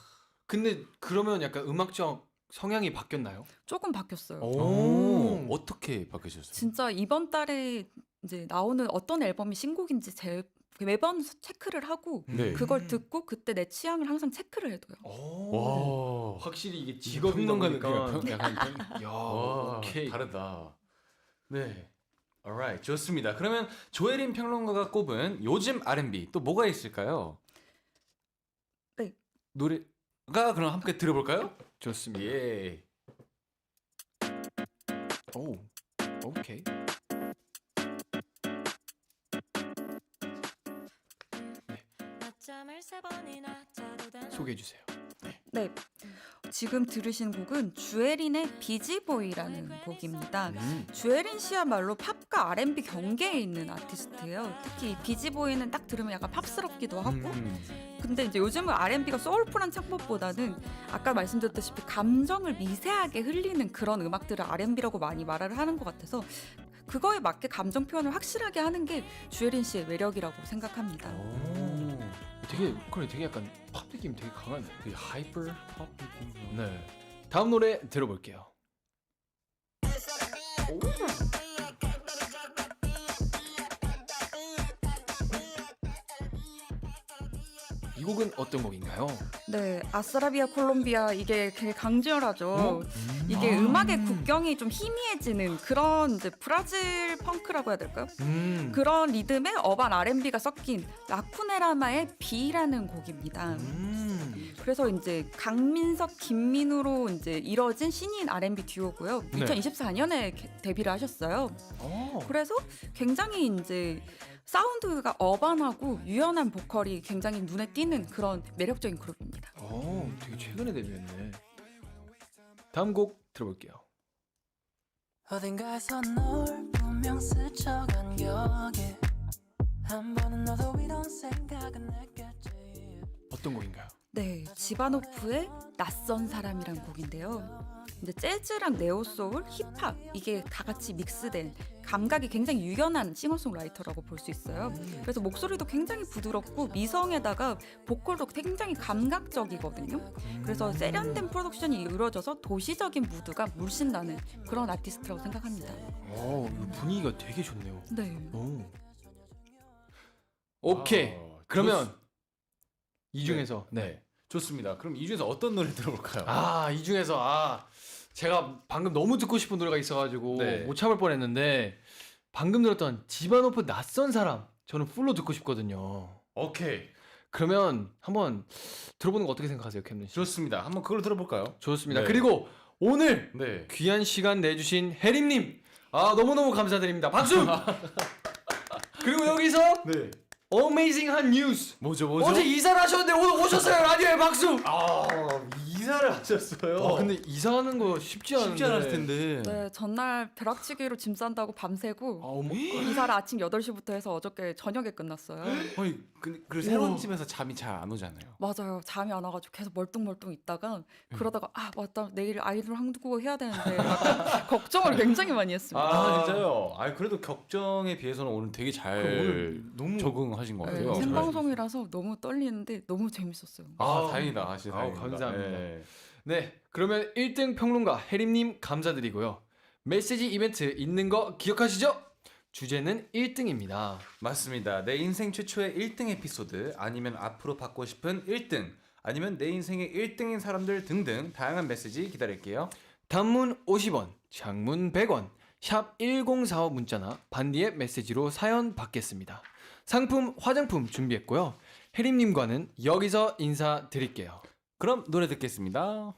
근데 그러면 약간 음악적 성향이 바뀌었나요? 조금 바뀌었어요. 오, 어떻게 바뀌셨어요? 진짜 이번 달에 이제 나오는 어떤 앨범이 신곡인지 매번 체크를 하고 네. 그걸 듣고 그때 내 취향을 항상 체크를 해둬요. 와, 확실히 이게 직업이 평론가는 보니까 그냥 야, 와, 오케이. 다르다. 네. alright, 좋습니다. 그러면 조혜린 평론가가 꼽은 요즘 R&B 또 뭐가 있을까요? 노래가 그럼 함께 들어볼까요? 좋습니다. 예. 오, 오케이. 소개해 주세요. 네. 지금 들으신 곡은 주에린의 비지보이라는 곡입니다. 주에린 씨야말로 팝과 R&B 경계에 있는 아티스트예요. 특히 이 비지보이는 딱 들으면 약간 팝스럽기도 하고 근데 이제 요즘은 R&B가 소울풀한 창법보다는 아까 말씀드렸다시피 감정을 미세하게 흘리는 그런 음악들을 R&B라고 많이 말을 하는 것 같아서 그거에 맞게 감정 표현을 확실하게 하는 게 주에린 씨의 매력이라고 생각합니다. 되게 약간 팝 느낌 되게 강하네. 되게 하이퍼 팝 느낌. 네. 다음 노래 들어볼게요. 이 곡은 어떤 곡인가요? 네, 아스라비아 콜롬비아 이게 되게 강렬하죠. 이게 음악의 국경이 좀 희미해지는 그런 이제 브라질 펑크라고 해야 될까요? 그런 리듬에 어반 R&B가 섞인 라쿠네라마의 비라는 곡입니다. 그래서 이제 강민석, 김민우로 이제 이뤄진 신인 R&B 듀오고요. 네. 2024년에 데뷔를 하셨어요. 그래서 굉장히 이제 사운드가 어반하고 유연한 보컬이 굉장히 눈에 띄는 그런 매력적인 그룹입니다. 되게 최근에 데뷔했네. 다음 곡 들어볼게요. 어딘가에서 널 분명 스쳐간 기억에 한 번은 너도 이런 생각은 했겠지. 어떤 곡인가요? 네, 지바노프의 낯선 사람이란 곡인데요. 이제 재즈랑 네오소울, 힙합 이게 다 같이 믹스된 감각이 굉장히 유연한 싱어송라이터라고 볼 수 있어요. 그래서 목소리도 굉장히 부드럽고 미성에다가 보컬도 굉장히 감각적이거든요. 그래서 세련된 프로덕션이 이루어져서 도시적인 무드가 물씬 나는 그런 아티스트라고 생각합니다. 분위기가 되게 좋네요. 네. 오케이. 그러면 이 네. 중에서 네. 좋습니다. 그럼 이 중에서 어떤 노래 들어볼까요? 이 중에서 제가 방금 너무 듣고 싶은 노래가 있어가지고 네. 못 참을 뻔했는데 방금 들었던 지바노프 낯선 사람 저는 풀로 듣고 싶거든요. 오케이. 그러면 한번 들어보는 거 어떻게 생각하세요, 캠린 씨? 좋습니다. 한번 그걸 들어볼까요? 좋습니다. 네. 그리고 오늘 네. 귀한 시간 내주신 혜림님 너무너무 감사드립니다. 박수! 그리고 여기서 네. 어메이징한 뉴스. 뭐죠? 어제 이사를 하셨는데 오늘 오셨어요. 라디오에 박수. 이사를 하셨어요. 근데 이사하는 거 쉽지 않을 텐데. 네, 전날 벼락치기로 짐 싼다고 밤새고 어머. 이사를 아침 8시부터 해서 어저께 저녁에 끝났어요. 아니, 그 새로운 집에서 잠이 잘 안 오잖아요. 맞아요. 잠이 안 와가지고 계속 멀뚱멀뚱 있다가 그러다가 맞다 내일 아이들 한국어 해야 되는데 약간 걱정을 굉장히 많이 했습니다. 진짜요? 그래도 격정에 비해서는 오늘 되게 잘 오늘 너무 적응하신 것 네, 같아요. 생방송이라서 너무 떨리는데 너무 재밌었어요. 다행이다. 진짜 다행이다. 감사합니다. 네, 그러면 1등 평론가 혜림님 감사드리고요. 메시지 이벤트 있는 거 기억하시죠? 주제는 1등입니다. 맞습니다. 내 인생 최초의 1등 에피소드, 아니면 앞으로 받고 싶은 1등, 아니면 내 인생의 1등인 사람들 등등 다양한 메시지 기다릴게요. 단문 50원, 장문 100원, 샵 1045 문자나 반디의 메시지로 사연 받겠습니다. 상품, 화장품 준비했고요. 혜림님과는 여기서 인사드릴게요. 그럼 노래 듣겠습니다.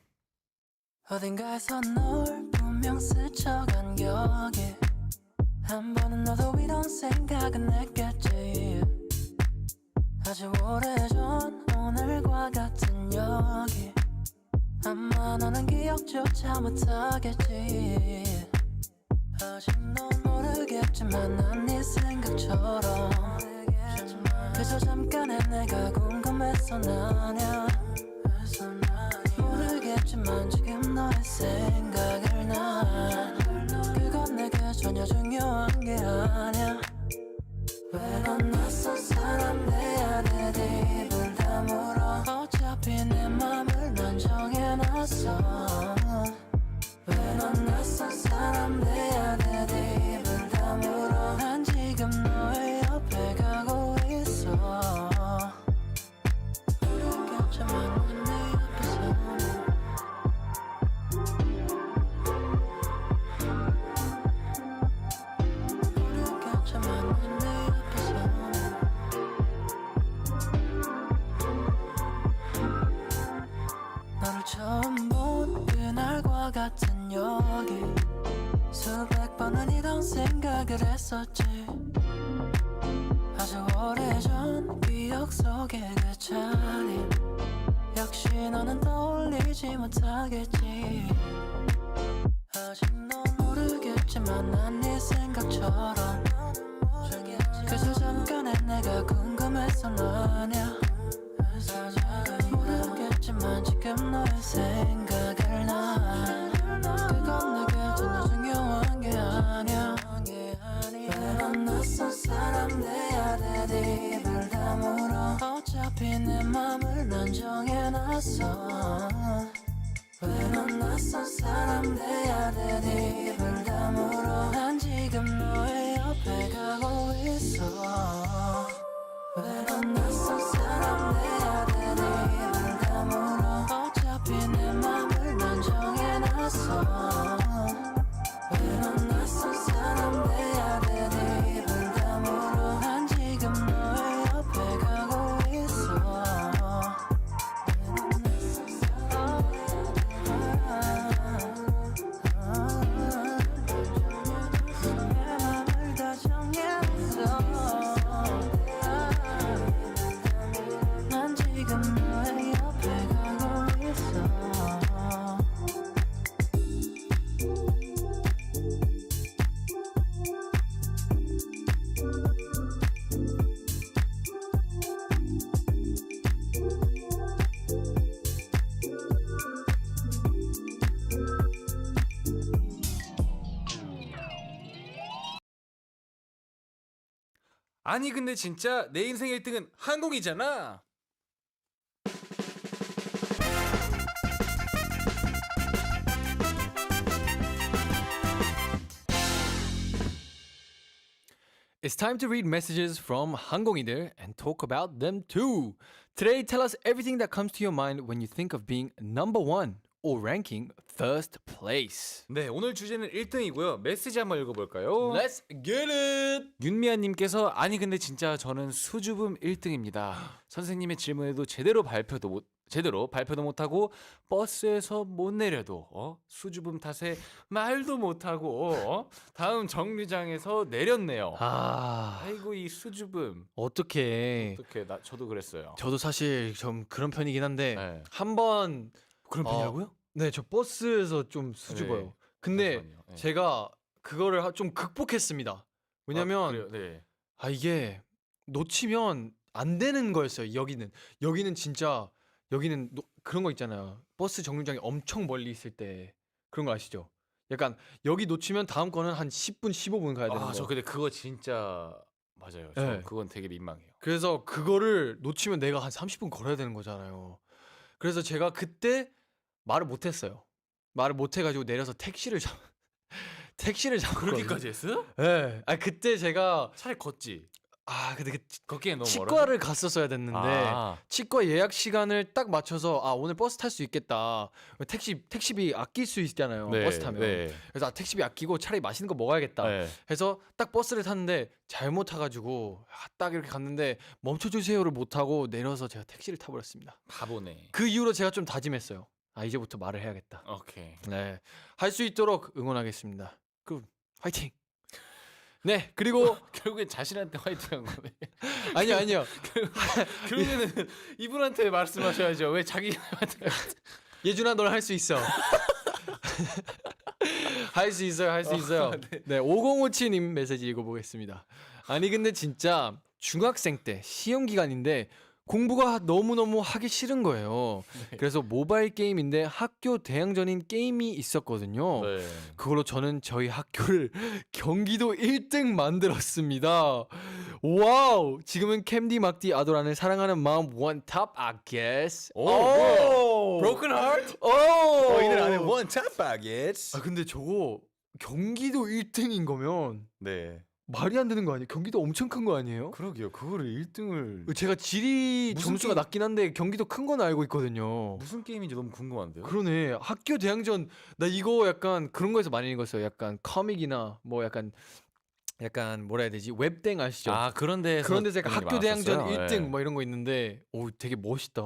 어딘가에서 널 분명 스쳐간 기억에 한 번은 너도 이런 생각은 했겠지. 아주 오래전 오늘과 같은 여기 아마 너는 기억조차 못하겠지. 아직 넌 모르겠지만 난 네 생각처럼 그저 잠깐의 내가 궁금해서 나냐. 모르겠지만 지금 너의 생각을 난 그건 내게 전혀 중요한 게 아냐. 왜 넌 낯선 사람 돼야 돼 입을 다물어. 어차피 내 맘을 난 정해놨어. 왜 넌 낯선 사람 돼야 돼 입을 다물어. 난 지금 너의 옆에 가고 있어. 모르겠지만 네 옆에서 모르겠지만 네 옆에서 처음 본 그날과 같은 여기 수백 번은 이런 생각을 했었지 아주 오래전 기억 속의 그 자리 역시 너는 떠올리지 못하겠지 아직 넌 모르겠지만 난 네 생각처럼 그저 잠깐의 내가 궁금해서 아냐 모르겠지만 지금 너의 생각을 나 그건 내게 전혀 중요한 게 아니야 왜 낯선 사람 돼야 돼 입을 다물어 어차피 내 맘을 난 정해놨어 왜 낯선 사람 돼야 돼 입을 다물어 난 지금 너의 옆에 가고 있어 왜 낯선 사람 돼야 돼 입을 다물어 어차피 내 맘을 난 정해놨어 왜 낯선 사람 돼야 돼 입을 다물어 난 지금 너의 옆에 가고 있어 내 맘을 다 정했어 난 지금 너의 옆에 가고 있어 아니 근데 진짜 내 인생 1등은 항공이잖아. It's time to read messages from 항공이들 and talk about them too. Today, tell us everything that comes to your mind when you think of being number one or ranking first place. 네, 오늘 주제는 1등이고요. 메시지 한번 읽어볼까요? Let's get it! 윤미아님께서 아니 근데 진짜 저는 수줍음 1등입니다. 선생님의 질문에도 제대로 발표도 못하고 버스에서 못 내려도 수줍음 탓에 말도 못하고 다음 정류장에서 내렸네요. 아이고 이 수줍음 어떻게 저도 그랬어요. 저도 사실 좀 그런 편이긴 한데 네. 한번 그런 편이라고요? 네, 저 버스에서 좀 수줍어요. 네. 근데 잠시만요. 네. 제가 그거를 좀 극복했습니다. 왜냐면 그래요? 네. 이게 놓치면 안 되는 거였어요. 여기는 진짜 그런 거 있잖아요. 버스 정류장이 엄청 멀리 있을 때 그런 거 아시죠? 약간 여기 놓치면 다음 거는 한 10분, 15분 가야 되는 거. 저 근데 그거 진짜 맞아요. 저 네. 그건 되게 민망해요. 그래서 그거를 놓치면 내가 한 30분 걸어야 되는 거잖아요. 그래서 제가 그때 말을 못 했어요. 말을 못 해가지고 내려서 택시를 잡았거든요. 그렇게까지 했어요? 네. 그때 제가 차라리 걷지. 근데 걷기엔 너무 멀어. 치과를 갔었어야 됐는데 아. 치과 예약 시간을 딱 맞춰서 오늘 버스 탈 수 있겠다. 택시비 아낄 수 있잖아요. 네, 버스 타면. 네. 그래서 택시비 아끼고 차라리 맛있는 거 먹어야겠다. 네. 해서 딱 버스를 탔는데 잘못 타가지고 딱 이렇게 갔는데 멈춰주세요를 못하고 내려서 제가 택시를 타버렸습니다. 바보네. 그 이후로 제가 좀 다짐했어요. 이제부터 말을 해야겠다. 오케이. 네, 할 수 있도록 응원하겠습니다. 화이팅. 네, 그리고 결국엔 자신한테 화이팅한 거네. 아니요. 결국에는 이분한테 말씀하셔야죠. 왜 자기한테? 예준아, 널 할 수 있어. 할 수 있어요. 네, 5057님 메시지 읽어보겠습니다. 아니 근데 진짜 중학생 때 시험 기간인데 공부가 너무너무 하기 싫은 거예요. 그래서 모바일 게임인데 학교 대항전인 게임이 있었거든요. 네. 그걸로 저는 저희 학교를 경기도 1등 만들었습니다. 와우! 지금은 캔디 막디 아도란을 사랑하는 마음 원탑 I guess. Broken Heart? 이들 안에 One Top Baguettes. 근데 저거 경기도 1등인 거면 네. 말이 안 되는 거 아니에요? 경기도 엄청 큰 거 아니에요? 그러게요. 그거를 1등을 제가 지리 무슨 점수가 게임- 낮긴 한데 경기도 큰 건 알고 있거든요. 무슨 게임인지 너무 궁금한데요. 그러네. 학교 대항전 나 이거 약간 그런 거에서 많이 읽었어요. 약간 커믹이나 뭐 약간 뭐라 해야 되지? 웹땡 아시죠? 그런 데서 그런 데서 약간 학교 대항전 많았었어요? 1등 네. 뭐 이런 거 있는데 되게 멋있다.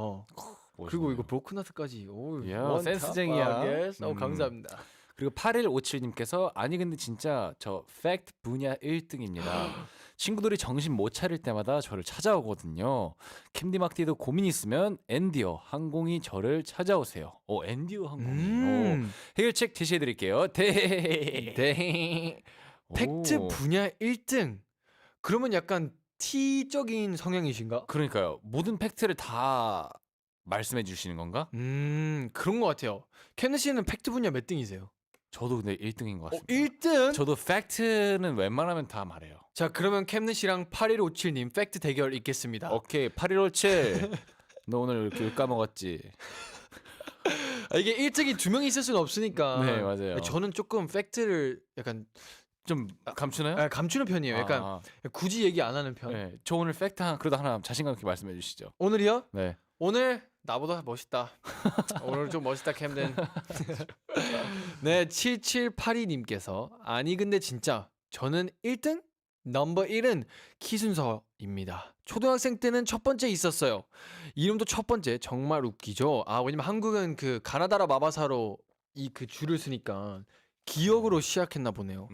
그리고 이거 브로큰하트까지. 오, 야, 원 센스쟁이야. 탑. Yes. 음. 감사합니다. 그리고 8157님께서 아니 근데 진짜 저 팩트 분야 1등입니다. 친구들이 정신 못 차릴 때마다 저를 찾아오거든요. 캔디막디도 고민 있으면 엔디어 항공이 저를 찾아오세요. 오 엔디어 항공이. 오, 해결책 제시해드릴게요. 네. 팩트 오. 분야 1등. 그러면 약간 T적인 성향이신가? 그러니까요. 모든 팩트를 다 말씀해 주시는 건가? 그런 것 같아요. 켄느 씨는 팩트 분야 몇 등이세요? 저도 근데 1등인 것 같습니다. 1등? 저도 팩트는 웬만하면 다 말해요. 자, 그러면 켄느 씨랑 8157님 팩트 대결 있겠습니다. 오케이 8157. 너 오늘 이렇게 울 까먹었지? 이게 1등이 두 명이 있을 수는 없으니까. 네, 맞아요. 저는 조금 팩트를 약간 좀 감추나요? 감추는 편이에요. 약간 아, 굳이 얘기 안 하는 편. 네. 저 오늘 팩트 그래도 하나 자신감 있게 말씀해 주시죠. 오늘이요? 네. 오늘 나보다 멋있다. 오늘 좀 멋있다 캠den. 네, 7782님께서 아니 근데 진짜 저는 1등? 넘버 1은 키순서입니다. 초등학생 때는 첫 번째 있었어요. 이름도 첫 번째 정말 웃기죠. 왜냐면 한국은 그 가나다라 마바사로 이 그 줄을 쓰니까 기억으로 시작했나 보네요.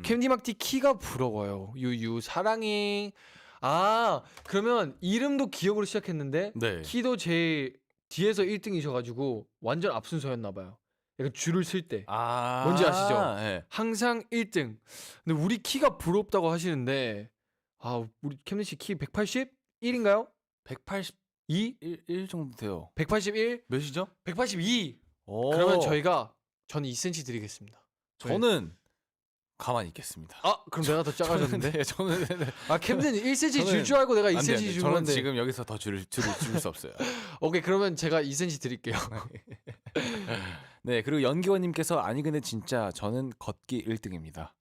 캔디막티 키가 부러워요. 유유 사랑해. 그러면 이름도 기억으로 시작했는데 네. 키도 제일 뒤에서 1등이셔가지고 완전 앞순서였나 봐요. 약간 줄을 쓸 때 뭔지 아시죠? 네. 항상 1등. 근데 우리 키가 부럽다고 하시는데 우리 캠den 씨 키 181인가요? 182? 1 정도 돼요. 181? 몇이죠? 182. 오. 그러면 저는 2cm 드리겠습니다. 저는 가만히 있겠습니다. 그럼 내가 더 작아졌는데? 네, 저는 캠den 1cm 저는- 줄 줄 알고 내가 안 돼, 2cm 안 돼. 준 저는 건데. 지금 여기서 더 줄을 줄 수 없어요. 오케이, 그러면 제가 2cm 드릴게요. 네, 그리고 연기원님께서 아니 근데 진짜 저는 걷기 1등입니다.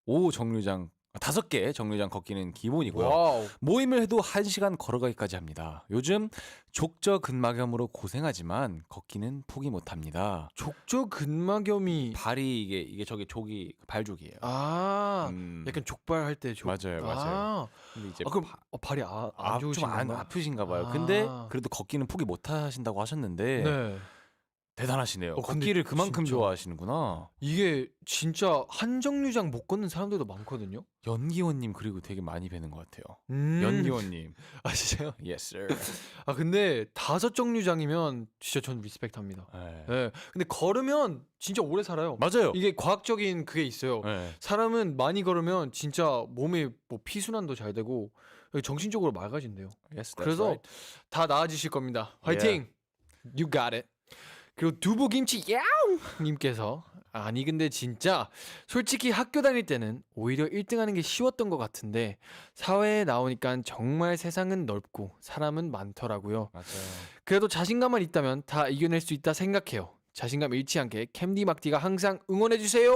5개 정류장 걷기는 기본이고요. 와우. 모임을 해도 1시간 걸어가기까지 합니다. 요즘 족저근막염으로 고생하지만 걷기는 포기 못합니다. 족저근막염이 발이 이게 저기 족이 발족이에요. 약간 족발 할 때 족. 맞아요. 근데 이제 그럼 발이 안 좋으신 좀안 건가요? 아프신가 봐요. 아. 근데 그래도 걷기는 포기 못 하신다고 하셨는데 네. 대단하시네요. 근데 걷기를 그만큼 진짜. 좋아하시는구나. 이게 진짜 한 정류장 못 걷는 사람들도 많거든요. 연기원님 그리고 되게 많이 뵈는 것 같아요. 음. 연기원님. 진짜요? Yes sir. 근데 5정류장이면 진짜 전 리스펙트합니다. 네. 네. 근데 걸으면 진짜 오래 살아요. 맞아요. 이게 과학적인 그게 있어요. 네. 사람은 많이 걸으면 진짜 몸에 뭐 피순환도 잘 되고 정신적으로 맑아진대요. Yes, that's 그래서 right. 다 나아지실 겁니다. 화이팅! You got it. 그리고 두부김치 야옹님께서 아니 근데 진짜 솔직히 학교 다닐 때는 오히려 1등하는 게 쉬웠던 것 같은데 사회에 나오니까 정말 세상은 넓고 사람은 많더라고요. 맞아요. 그래도 자신감만 있다면 다 이겨낼 수 있다 생각해요. 자신감 잃지 않게 캔디막디가 항상 응원해주세요.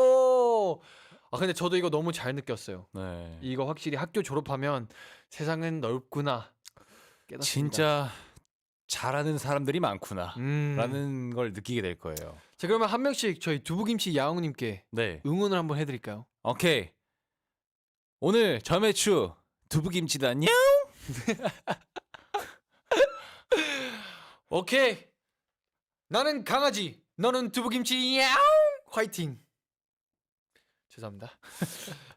근데 저도 이거 너무 잘 느꼈어요. 네. 이거 확실히 학교 졸업하면 세상은 넓구나 깨닫습니다. 진짜 잘하는 사람들이 많구나. 음. 라는 걸 느끼게 될 거예요. 자, 그러면 한 명씩 저희 두부김치 야옹님께 네. 응원을 한번 해드릴까요? 오케이. 오늘 점액추 두부김치단요. 오케이. 나는 강아지, 너는 두부김치 야옹. 화이팅. 죄송합니다.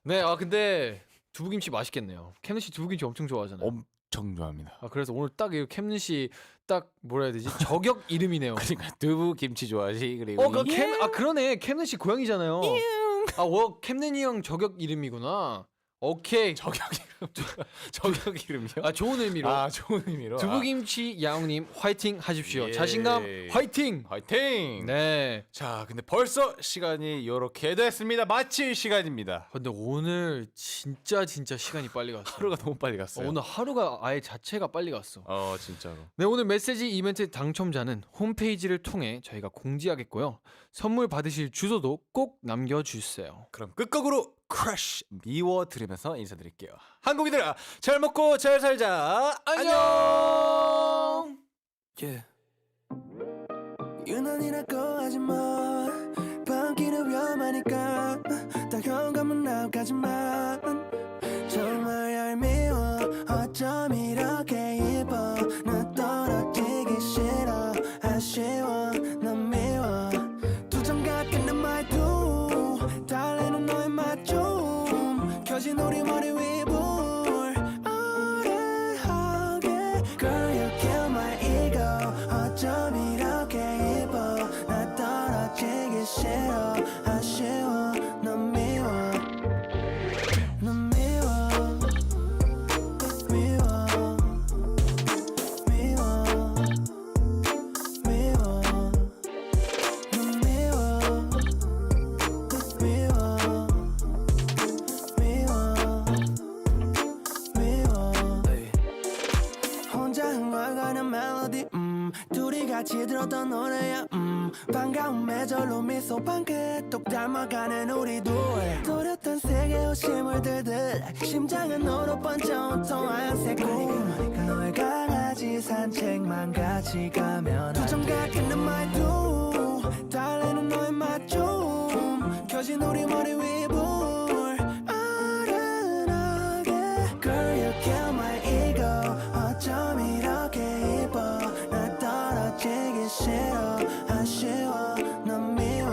네, 근데 두부김치 맛있겠네요. 캠den 씨 두부김치 엄청 좋아하잖아요. 엄청 좋아합니다. 그래서 오늘 딱 이 캠den 씨 딱 뭐라 해야 되지? 저격 이름이네요. 그러니까 두부김치 좋아하시 그리고 그러네. 캠den 씨 고양이잖아요. 캠den이 형 저격 이름이구나. 오케이. 저격 이름이요? 좋은 의미로. 좋은 의미로. 두부김치 야옹님 화이팅 하십시오. 예. 자신감 화이팅. 화이팅. 네. 자, 근데 벌써 시간이 이렇게 됐습니다. 마칠 시간입니다. 근데 오늘 진짜 시간이 빨리 갔어. 하루가 너무 빨리 갔어요. 오늘 하루가 아예 자체가 빨리 갔어. 진짜로. 네, 오늘 메시지 이벤트 당첨자는 홈페이지를 통해 저희가 공지하겠고요. 선물 받으실 주소도 꼭 남겨주세요. 그럼 끝곡으로 크러쉬 미워 들으면서 인사드릴게요. 한국이들아 잘 먹고 잘 살자. 안녕. Yeah. 유난이라고 하지마 밤길은 위험하니까 다 현관문 나가지만 정말 얄미워 어쩜 이렇게 예뻐 나 떨어지기 싫어 스치는 멜로디 둘이 같이 들었던 노래야 반가운 매절로 미소 반게 똑 닮아가는 우리 둘 또렷한 세계의 심물들들 심장은 너로 번져 온통 하얀색 꿈 너의 강아지 산책만 같이 가면 부정각 있는 말도 달래는 너의 맞춤 켜진 우리 머리 위불 아른하게 Girl you kill my ego 어쩜 이렇게 이뻐 나 떨어지기 싫어 아쉬워 넌 미워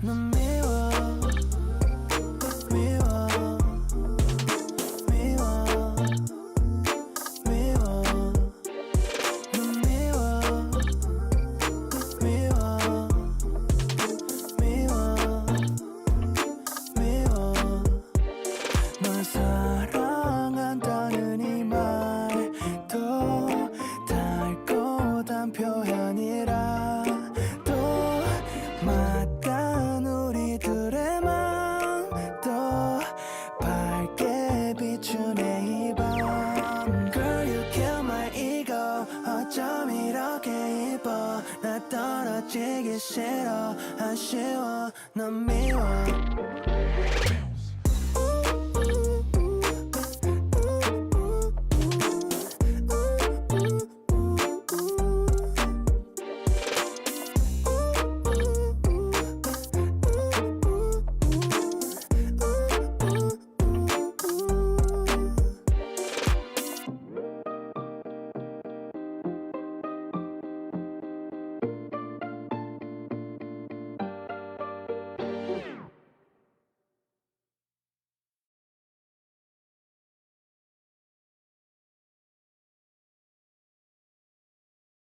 넌 미워 미워 미워 미워 넌 미워 미워 미워 미워 널 사랑한다는 이 말도 달콤한 표현이라 또 맞단 우리들의 마음도 밝게 비추네 이밤 Girl you kill my ego 어쩜 이렇게 이뻐 나 떨어지기 싫어 아쉬워 넌 미워